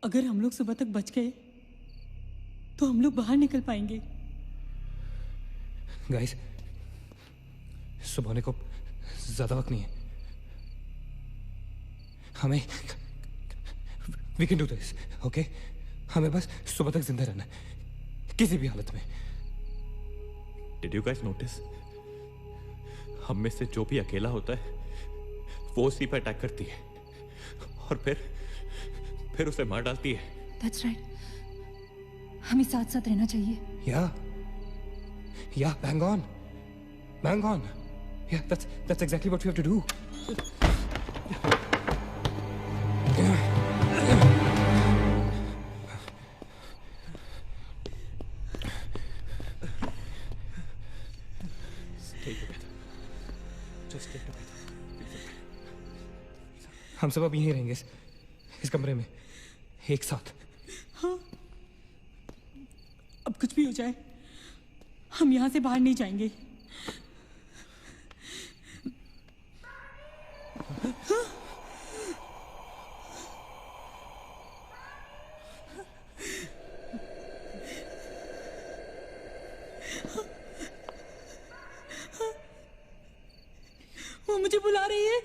अगर हम लोग सुबह तक बच गए तो हम लोग बाहर निकल पाएंगे। गाइस, सुबह होने को ज्यादा वक्त नहीं है। हमें we can do this, okay? हमें बस सुबह तक जिंदा रहना है, किसी भी हालत में। Did you guys notice? हम में से जो भी अकेला होता है वो उसी पर अटैक करती है और फिर उसे मार डालती है। That's right. हमें साथ साथ रहना चाहिए। Yeah, bang on. Yeah, that's exactly what we have to do. Stay together. Just stay together. हम सब अब यहीं रहेंगे इस कमरे में एक साथ। हाँ, अब कुछ भी हो जाए हम यहाँ से बाहर नहीं जाएंगे। हाँ? वो मुझे बुला रही है।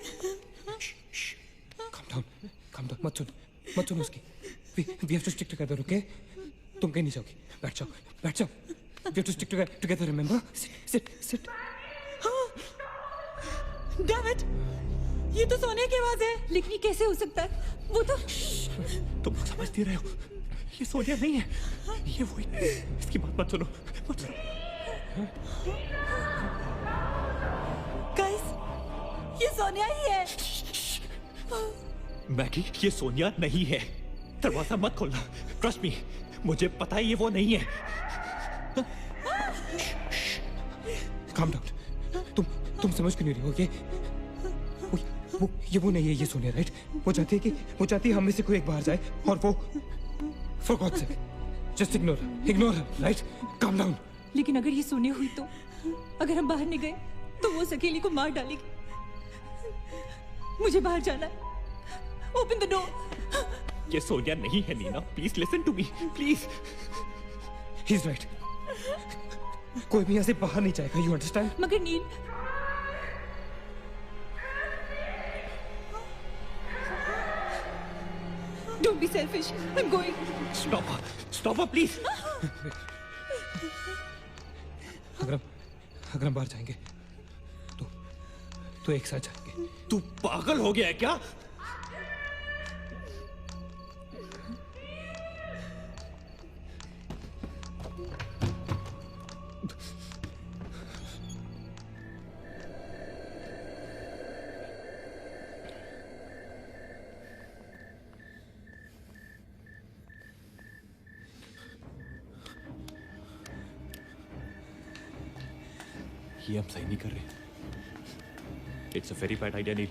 Calm down, मत सुन उसकी। We have to stick together, okay? तुम कहीं नहीं जाओगी, बैठ जाओ। We have to stick together, remember? Sit. Damn it! ये तो सोने की आवाज है, लेकिन ये कैसे हो सकता है? वो तो तुम समझती रहे हो, ये सोनिया नहीं है, ये वही। इसकी बात मत सुनो। Guys, ये सोनिया ही है। मैगी, ये सोनिया नहीं है। दरवाजा मत खोलना। ट्रस्ट मी, मुझे पता है ये वो नहीं है। Calm down. तुम समझ क्यों नहीं रही हो? ये वो नहीं है, ये सोनिया, राइट? वो चाहती है हम में से कोई एक बाहर जाए और वो for God's sake, just ignore her, right? Calm down. लेकिन अगर ये सोनिया हुई तो अगर हम बाहर नहीं गए तो वो सकेली को मार डालेगी। मुझे बाहर जाना है। Open the door. ये सोनिया नहीं है Nina. Please listen to me, please. He's right. कोई भी यहाँ से बाहर नहीं जाएगा, you understand? मगर नील, don't be selfish. I'm going. Stop her, please. अगर हम बाहर जाएंगे तो एक साथ जाएंगे। तू पागल हो गया है क्या? ये हम सही नहीं कर रहे। It's a very bad idea Neil.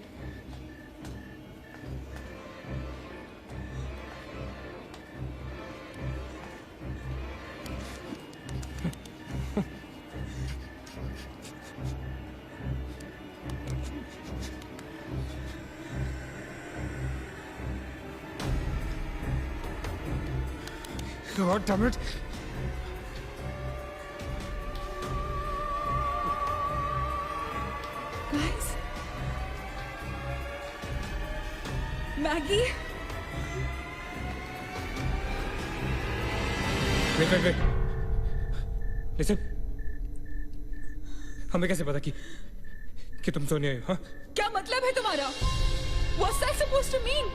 God damn it. Guys, Maggie. Wait. Listen. हमें कैसे पता कि तुम सोनिया हो? हाँ? क्या मतलब है तुम्हारा? What's that supposed to mean?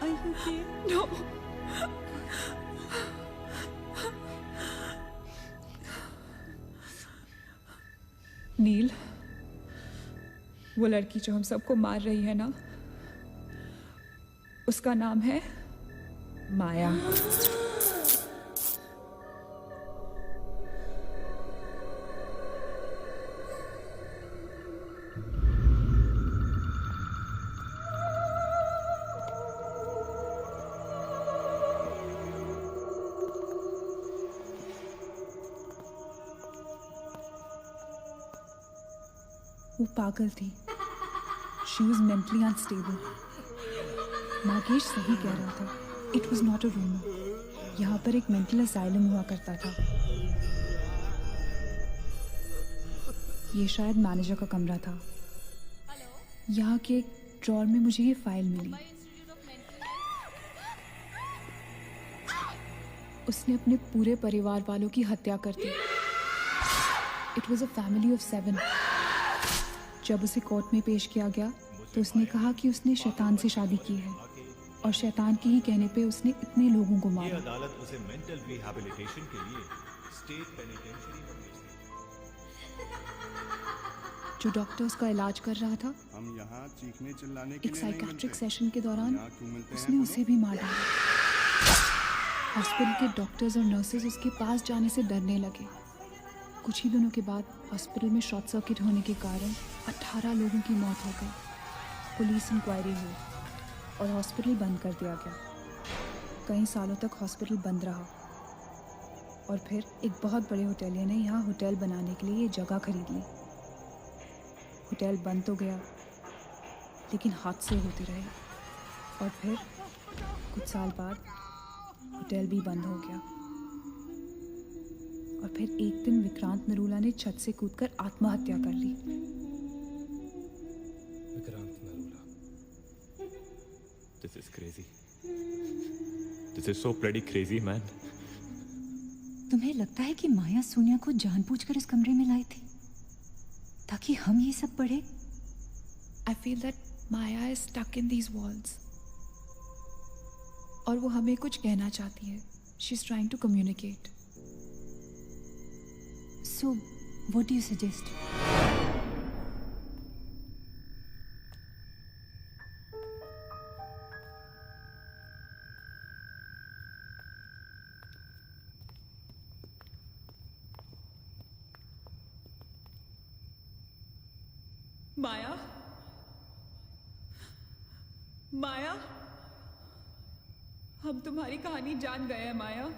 Are you okay? No. नील, वो लड़की जो हम सबको मार रही है ना, उसका नाम है माया। वो पागल थी। She was mentally unstable. Nagesh सही कह रहा था। It was not a rumor. यहाँ पर एक मेंटल असाइलम हुआ करता था। ये शायद मैनेजर का कमरा था। यहाँ के एक ड्रॉर में मुझे ये फाइल मिली। उसने अपने पूरे परिवार वालों की हत्या कर दी। It was a family of 7. जब उसे कोर्ट में पेश किया गया तो उसने कहा कि उसने शैतान से शादी की है और शैतान के ही कहने पे उसने इतने लोगों को मारा। अदालत उसे मेंटल रिहैबिलिटेशन के लिए स्टेट पेनिटेंशियरी में भेज दी। जो डॉक्टर उसका इलाज कर रहा था, हम यहाँ चीखने चिल्लाने के एक लिए साइकेट्रिक सेशन के दौरान उसने उसे भी मार डाला। हॉस्पिटल के डॉक्टर्स और नर्सेज उसके पास जाने से डरने लगे। कुछ ही दिनों के बाद हॉस्पिटल में शॉर्ट सर्किट होने के कारण 18 लोगों की मौत हो गई। पुलिस इंक्वायरी हुई और हॉस्पिटल बंद कर दिया गया। कई सालों तक हॉस्पिटल बंद रहा और फिर एक बहुत बड़े होटेलियर ने यहाँ होटल बनाने के लिए ये जगह खरीद ली। होटल बंद तो गया लेकिन हादसे होते रहे और फिर कुछ साल बाद होटल भी बंद हो गया। और फिर एक दिन विक्रांत नरूला ने छत से कूदकर आत्महत्या कर ली। Vikrant Narula. This is crazy. This is so bloody crazy, man. तुम्हें लगता है कि माया सोनिया को जानबूझकर इस कमरे में लाई थी ताकि हम ये सब पढ़े? I feel that Maya is stuck in these walls. और वो हमें कुछ कहना चाहती है। She's trying to communicate. So, what do you suggest? माया, माया, हम तुम्हारी कहानी जान गए हैं माया।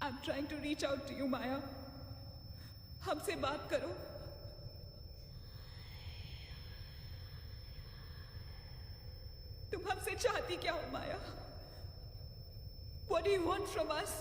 I'm trying to reach out to you, माया। हमसे बात करो। तुम हमसे चाहती क्या हो माया? What do you want from us?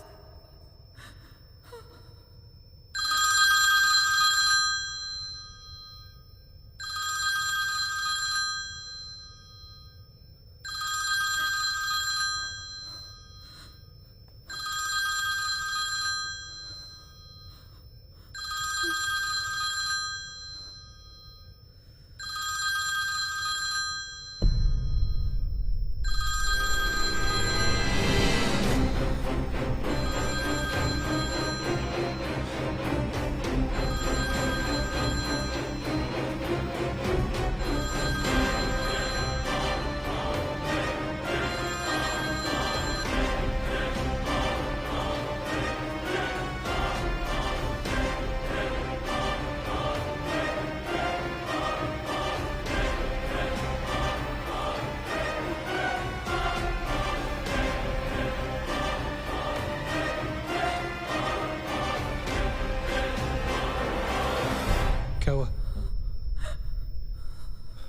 क्या हुआ?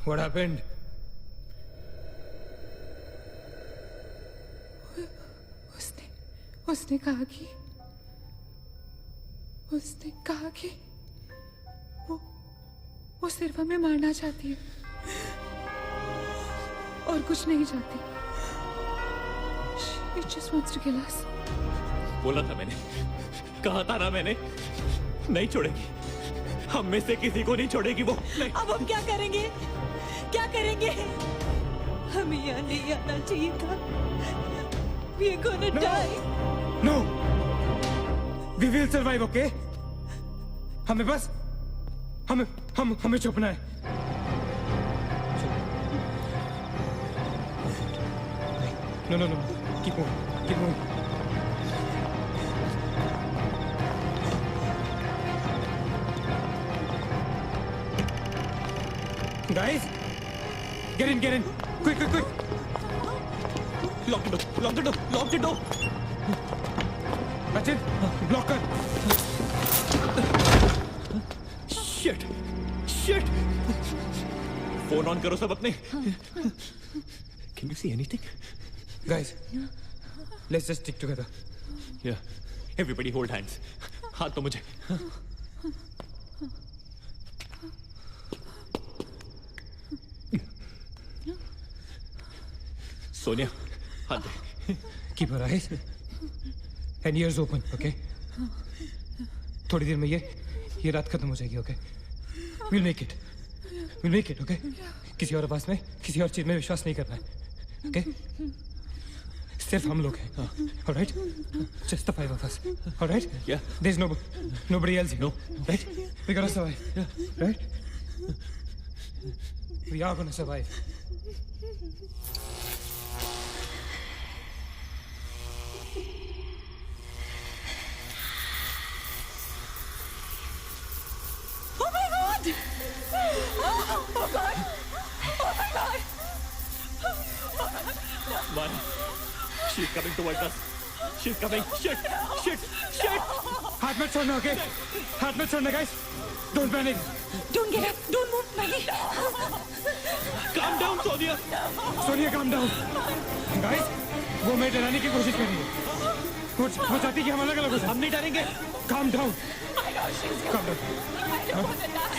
What happened? उसने कहा कि वो सिर्फ हमें मारना चाहती है और कुछ नहीं चाहती। She just wants to kill us. बोला था मैंने, कहा था ना मैंने, नहीं छोड़ेगी, हम में से किसी को नहीं छोड़ेगी वो। नहीं। अब हम क्या करेंगे? क्या करेंगे? हमें यहाँ नहीं आना चाहिए था। We are gonna die. No. We will survive, okay? हमें बस हमें छुपना है। No, keep moving. Guys, get in, quick. Lock the door. Rachit, block कर। Shit. Phone on करो सब अपने। Can you see anything? Guys, let's just stick together. Yeah. Everybody hold hands. हाथ तो मुझे। सोनिया, हाथ दे। Keep your eyes and ears open, okay? थोड़ी देर में ये रात खत्म हो जाएगी, okay? We'll make it, okay? किसी और आवाज में, किसी और चीज में विश्वास नहीं करना है, okay? सिर्फ हम लोग हैं, all right? Just the 5 of us, all right? Yeah. There's nobody else here, right? We gotta survive, right? We are gonna survive. Oh my God! Oh God! Oh my God! Man, she's coming towards us. She's coming. Shit! हाथ मत छोड़ना, okay? हाथ मत छोड़ना, guys. Don't panic. Don't get up! Don't move, Maggie! Calm down, Sonia. Sonia, calm down. Guys, वो मैं डराने की कोशिश कर रही है। वो चाहती कि हम अलग अलग हो जाएं। हम नहीं डरेंगे। Calm down. Calm down.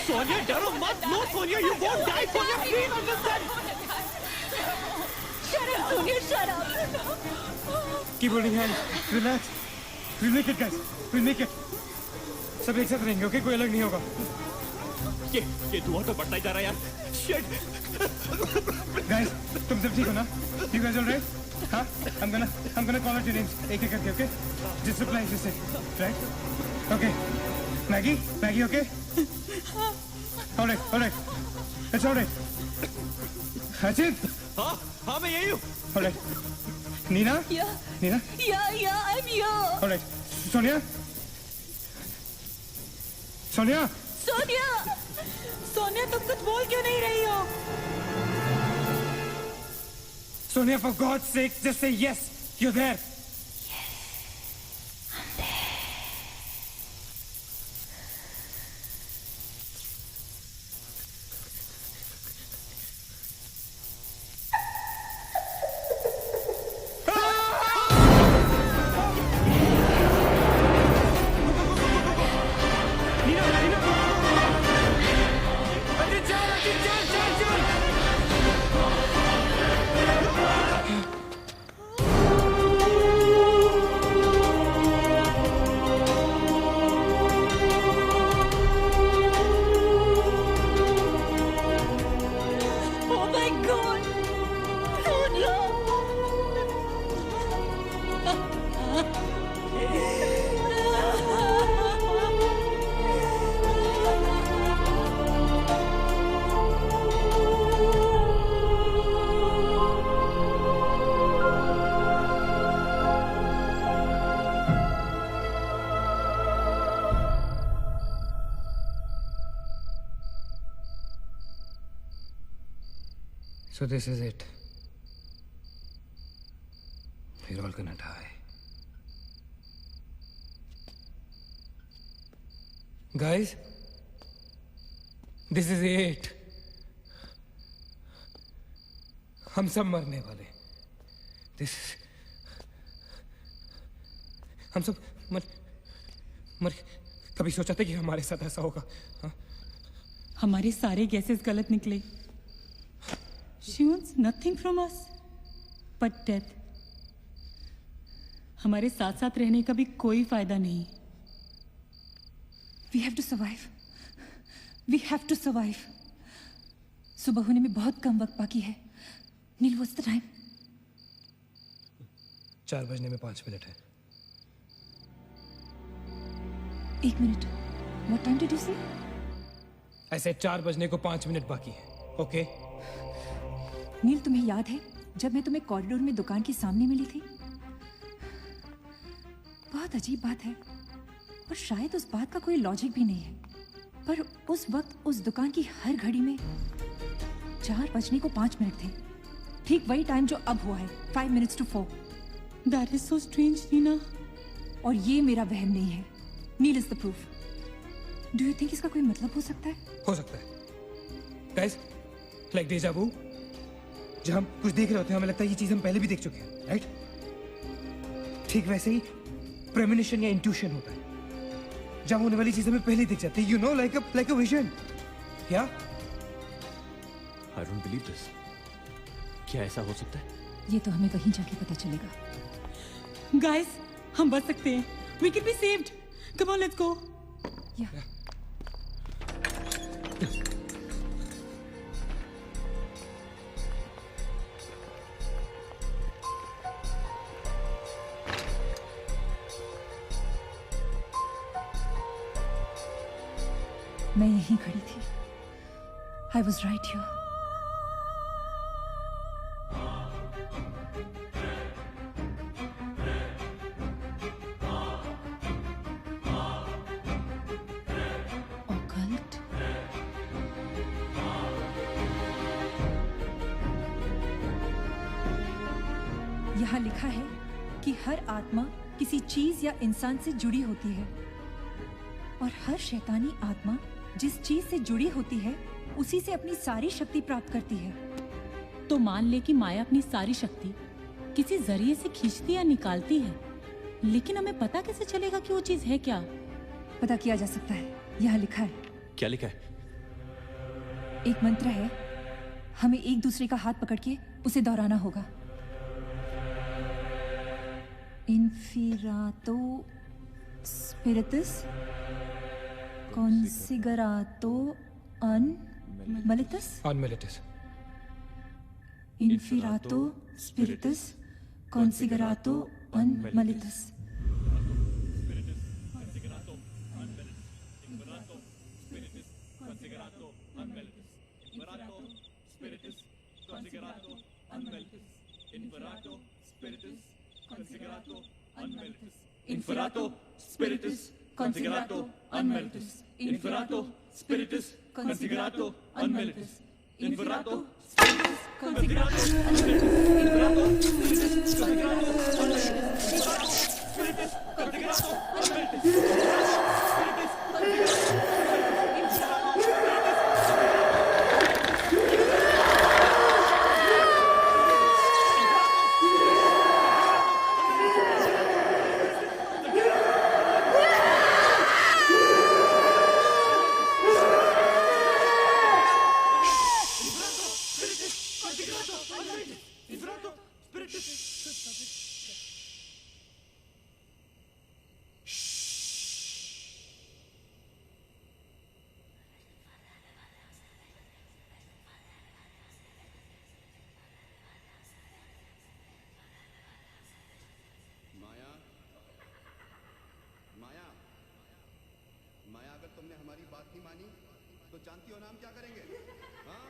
Sonia, डरो मत। No, Sonia, you won't die. Sonia, please understand. Shut up, Sonia! Shut up! Keep holding hands. Relax. We'll make it, guys. We'll make it. सब एक साथ रहेंगे, okay? कोई अलग नहीं होगा। ये धुआं तो बढ़ता ही जा रहा है यार। Shit. Guys, तुम सब ठीक हो ना? You guys all right? हाँ? I'm gonna call out your names एक एक करके, okay? Just reply, just say, right? Okay. Maggie, okay? All right. It's all right. Rachit? हाँ, मैं यही हूँ। All right. Nina? Yeah. Nina? Yeah, I'm here. All right. Sonia? Sonia तुम कुछ बोल क्यों नहीं रही हो? Sonia, for God's sake, just say yes. You're there. So this is it. We're all gonna die. Guys, this is it. हम सब मरने वाले. This is... हम सब मर कभी सोचा था कि हमारे साथ ऐसा होगा? हाँ? हमारे सारे गैसेस गलत निकले. She wants nothing from us but death. हमारे साथ साथ रहने का भी कोई फायदा नहीं. We have to survive. We have to survive. सुबह होने में बहुत कम वक्त बाकी है. नील, what's the time? 4 बजने में 5 मिनट है. 1 minute. What time did you say? ऐसे 4 बजने को 5 मिनट बाकी है. ओके? नील, तुम्हें याद है जब मैं तुम्हें कॉरिडोर में दुकान के सामने मिली थी? बहुत अजीब बात है और शायद उस बात का कोई लॉजिक भी नहीं है, पर उस वक्त उस दुकान की हर घड़ी में 4 बजने को 5 मिनट थे. ठीक वही टाइम जो अब हुआ है, 5 minutes to 4. That is so strange, Neena. और ये मेरा वहम नहीं है. Neel is the proof. Do you think इसका कोई मतलब हो सकता है? हो सकता है. गाइस, लाइक डेजा वू, जब हम कुछ देख रहे होते हैं हमें लगता है ये चीज हम पहले भी देख चुके हैं, राइट? ठीक वैसे ही प्रेमोनिशन या इंट्यूशन होता है, जब होने वाली चीज हमें पहले दिख जाती है, you know, like a vision. क्या? I don't believe this. क्या ऐसा हो सकता है? ये तो हमें वहीं जाके पता चलेगा. Guys, हम बच सकते हैं. We can be saved. Come on, let's go. Yeah. मैं यहीं खड़ी थी. I was right here. Occult? यहाँ लिखा है कि हर आत्मा किसी चीज या इंसान से जुड़ी होती है और हर शैतानी आत्मा जिस चीज से जुड़ी होती है उसी से अपनी सारी शक्ति प्राप्त करती है. तो मान ले कि माया अपनी सारी शक्ति किसी जरिए से खींचती या निकालती है, लेकिन हमें पता कैसे चलेगा कि वो चीज है क्या? पता किया जा सकता है. यहाँ लिखा है. क्या लिखा है? एक मंत्र है, हमें एक दूसरे का हाथ पकड़ के उसे दोहराना होगा. इन्फिरातो स्पिरिटस considerato unmelitus. Inferato spiritus considerato unmelitus. Inferato spiritus considerato unmelitus. Inferato spiritus considerato unmelitus. Inferato spiritus considerato unmelitus. Inferato spiritus considerato unmelitus. Inferato spiritus considerato तुमने हमारी बात नहीं मानी तो जानती हो ना हम क्या करेंगे? हाँ?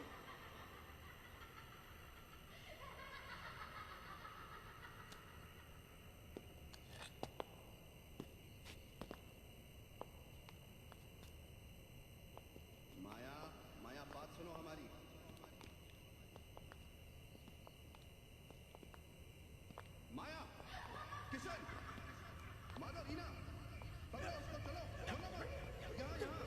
माया, माया बात सुनो हमारी. माया, किशन, माधव, रीना, पकड़ो उसको, चलो, बोलो मत. यहाँ, यहाँ.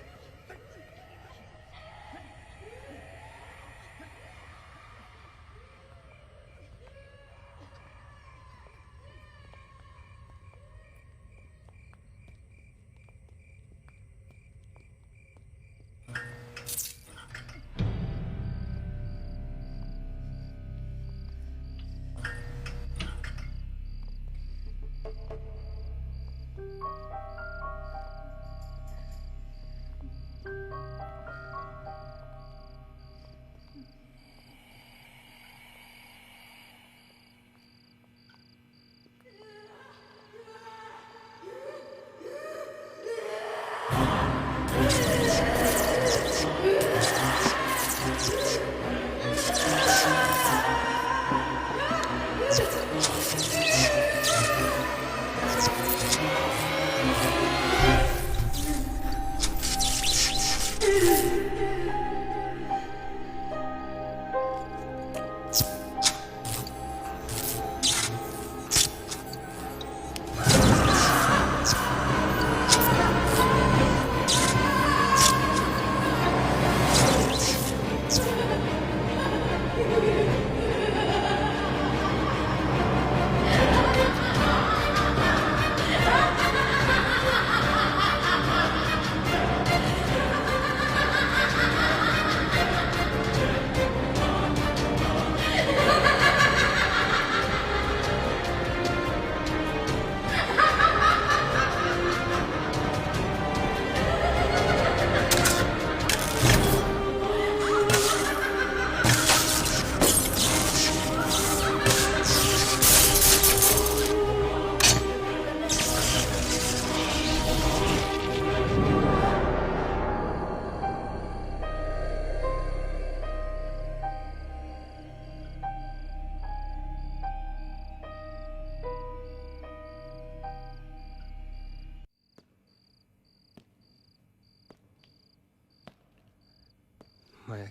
माया,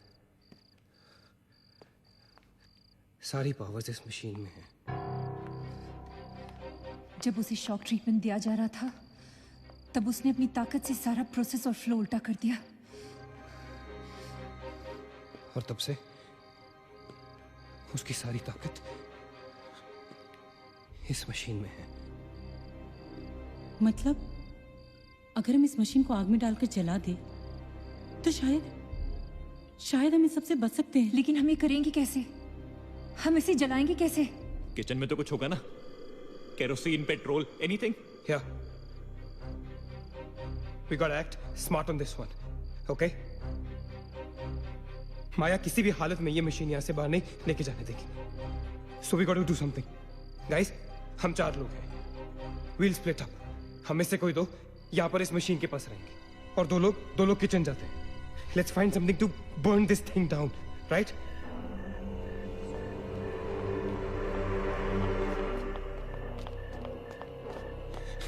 सारी पावर्स इस मशीन में है। जब उसे शॉक ट्रीटमेंट दिया जा रहा था तब उसने अपनी ताकत से सारा प्रोसेस और फ्लो उल्टा कर दिया। और तब से उसकी सारी ताकत इस मशीन में है। मतलब अगर हम इस मशीन को आग में डालकर जला दें तो शायद हम इस सबसे बच सकते हैं। लेकिन हम ये करेंगे कैसे? हम इसे जलाएंगे कैसे? किचन में तो कुछ होगा ना, kerosene, petrol, anything. Yeah. We gotta act smart on this one, okay? माया किसी भी हालत में ये मशीन यहाँ से बाहर नहीं लेके जाने देगी। So we gotta do something. Guys, हम 4 लोग हैं। We'll split up. हम में से कोई 2 यहाँ पर इस मशीन के पास रहेंगे और 2 लोग किचन जाते हैं। Let's find something to burn this thing down, right?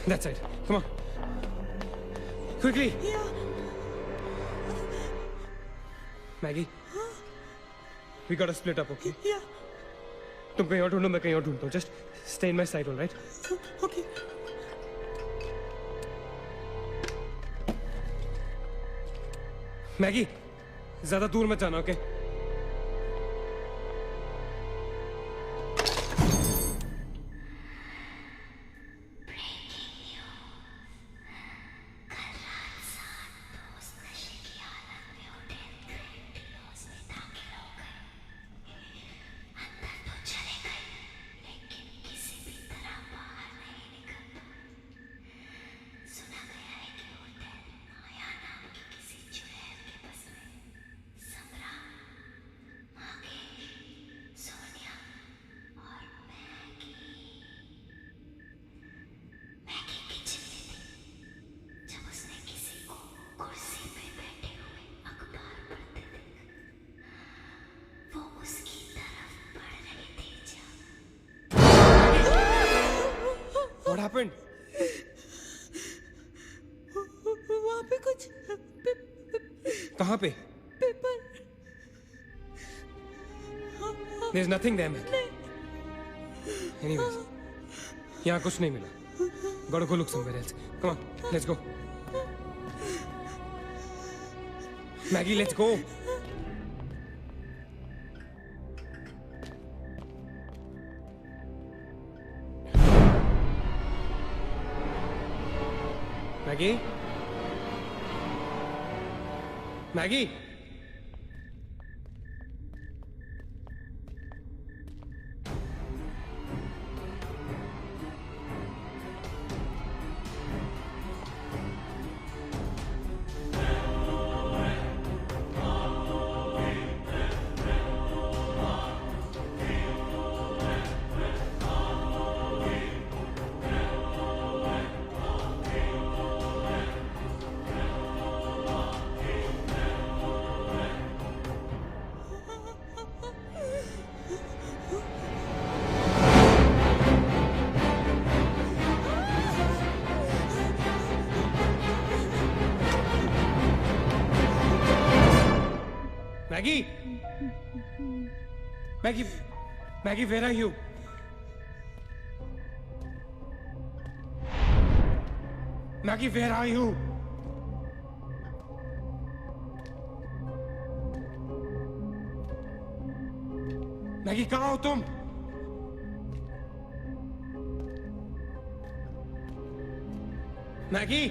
That's it. Come on. Quickly. Yeah. Maggie. We gotta split up, okay? Yeah. तुम कहीं और ढूंढो, मैं कहीं और ढूंढता हूँ. Just stay in my side, all right? Okay. Maggi, ज्यादा दूर मत जाना, ओके? What happened? वहाँ पे कुछ कहाँ पे? Paper. There's nothing there, Maggie. Anyways, यहाँ कुछ नहीं मिला. Gotta go look somewhere else. Come on, let's go. Maggie, let's go. Maggie? Maggie? Maggie! Maggie! Maggie, where are you? Maggie, where are you? Maggi कहाँ हो तुम? Maggi!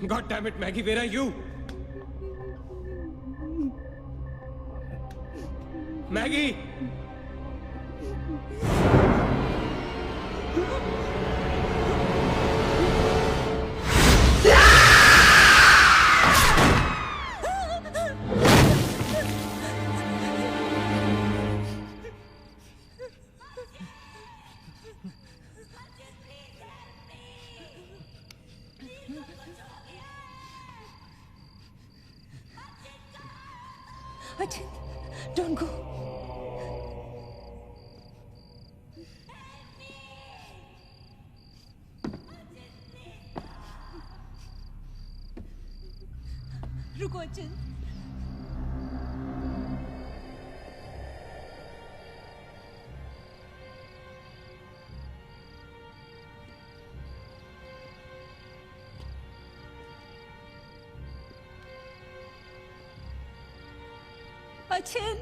God damn it, Maggie, where are you? Maggie! Ajit, don't go. रुको अचित. Achin!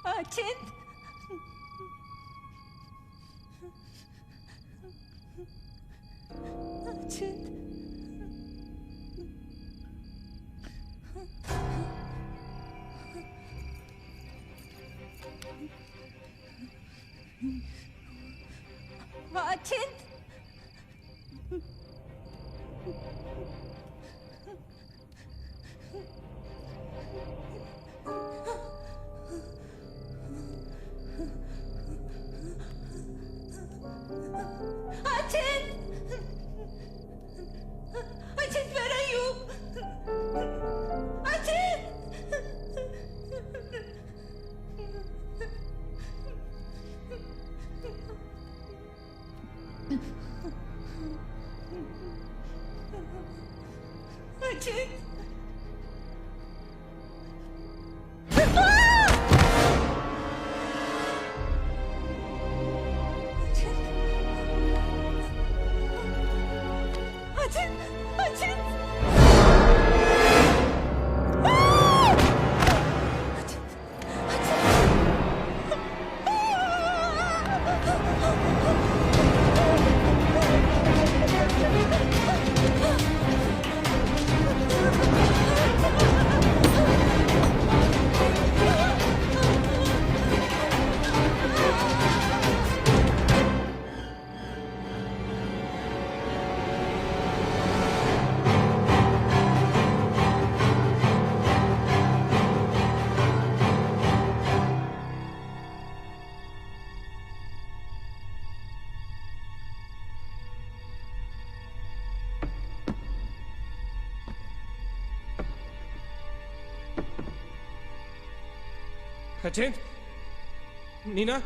Achin! Achin! Achin! Achin! Achin, where are you? Achin! Achin! Achin! Achin! Achin? Nina?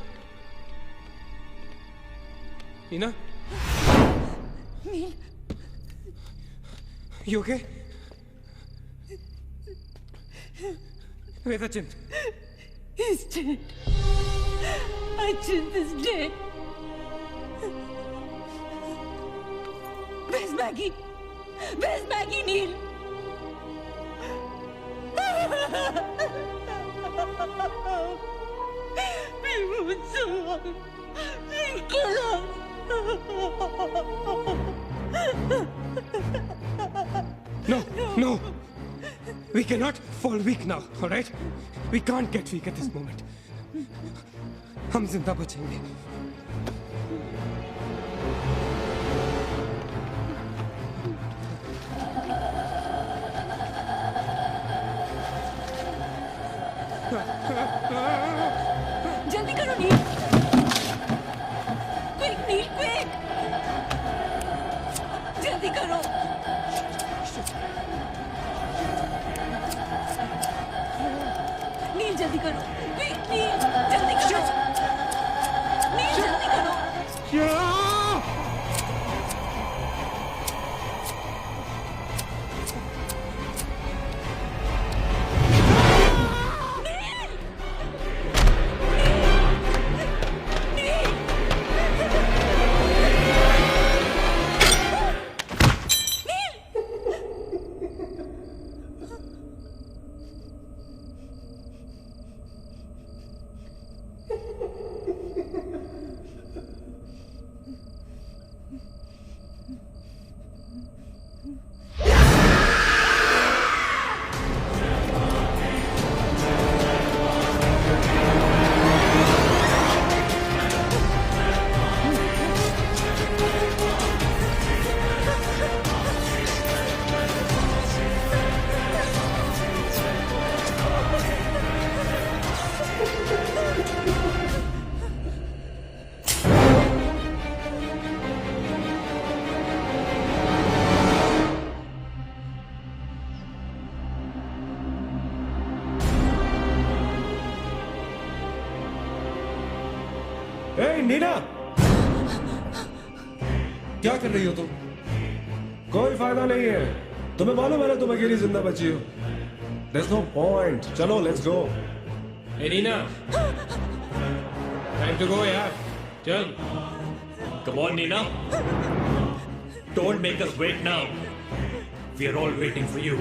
Nina? Neil, You okay? Where's Achin? He's dead. Achin is dead. Where's Maggie? Where's Maggie, Neil? We moved so long. We kill us. No, no! We cannot fall weak now, all right? We can't get weak at this moment. हम जिंदा बचेंगे. ए नीना, क्या कर रही हो तुम? कोई फायदा नहीं है, तुम्हें मालूम है ना तुम अकेली जिंदा बची हो। There's no point. चलो लेट्स गो। ए नीना, टाइम टू गो यार, चल। Come on, Nina. Don't make us wait now. We are all waiting for you.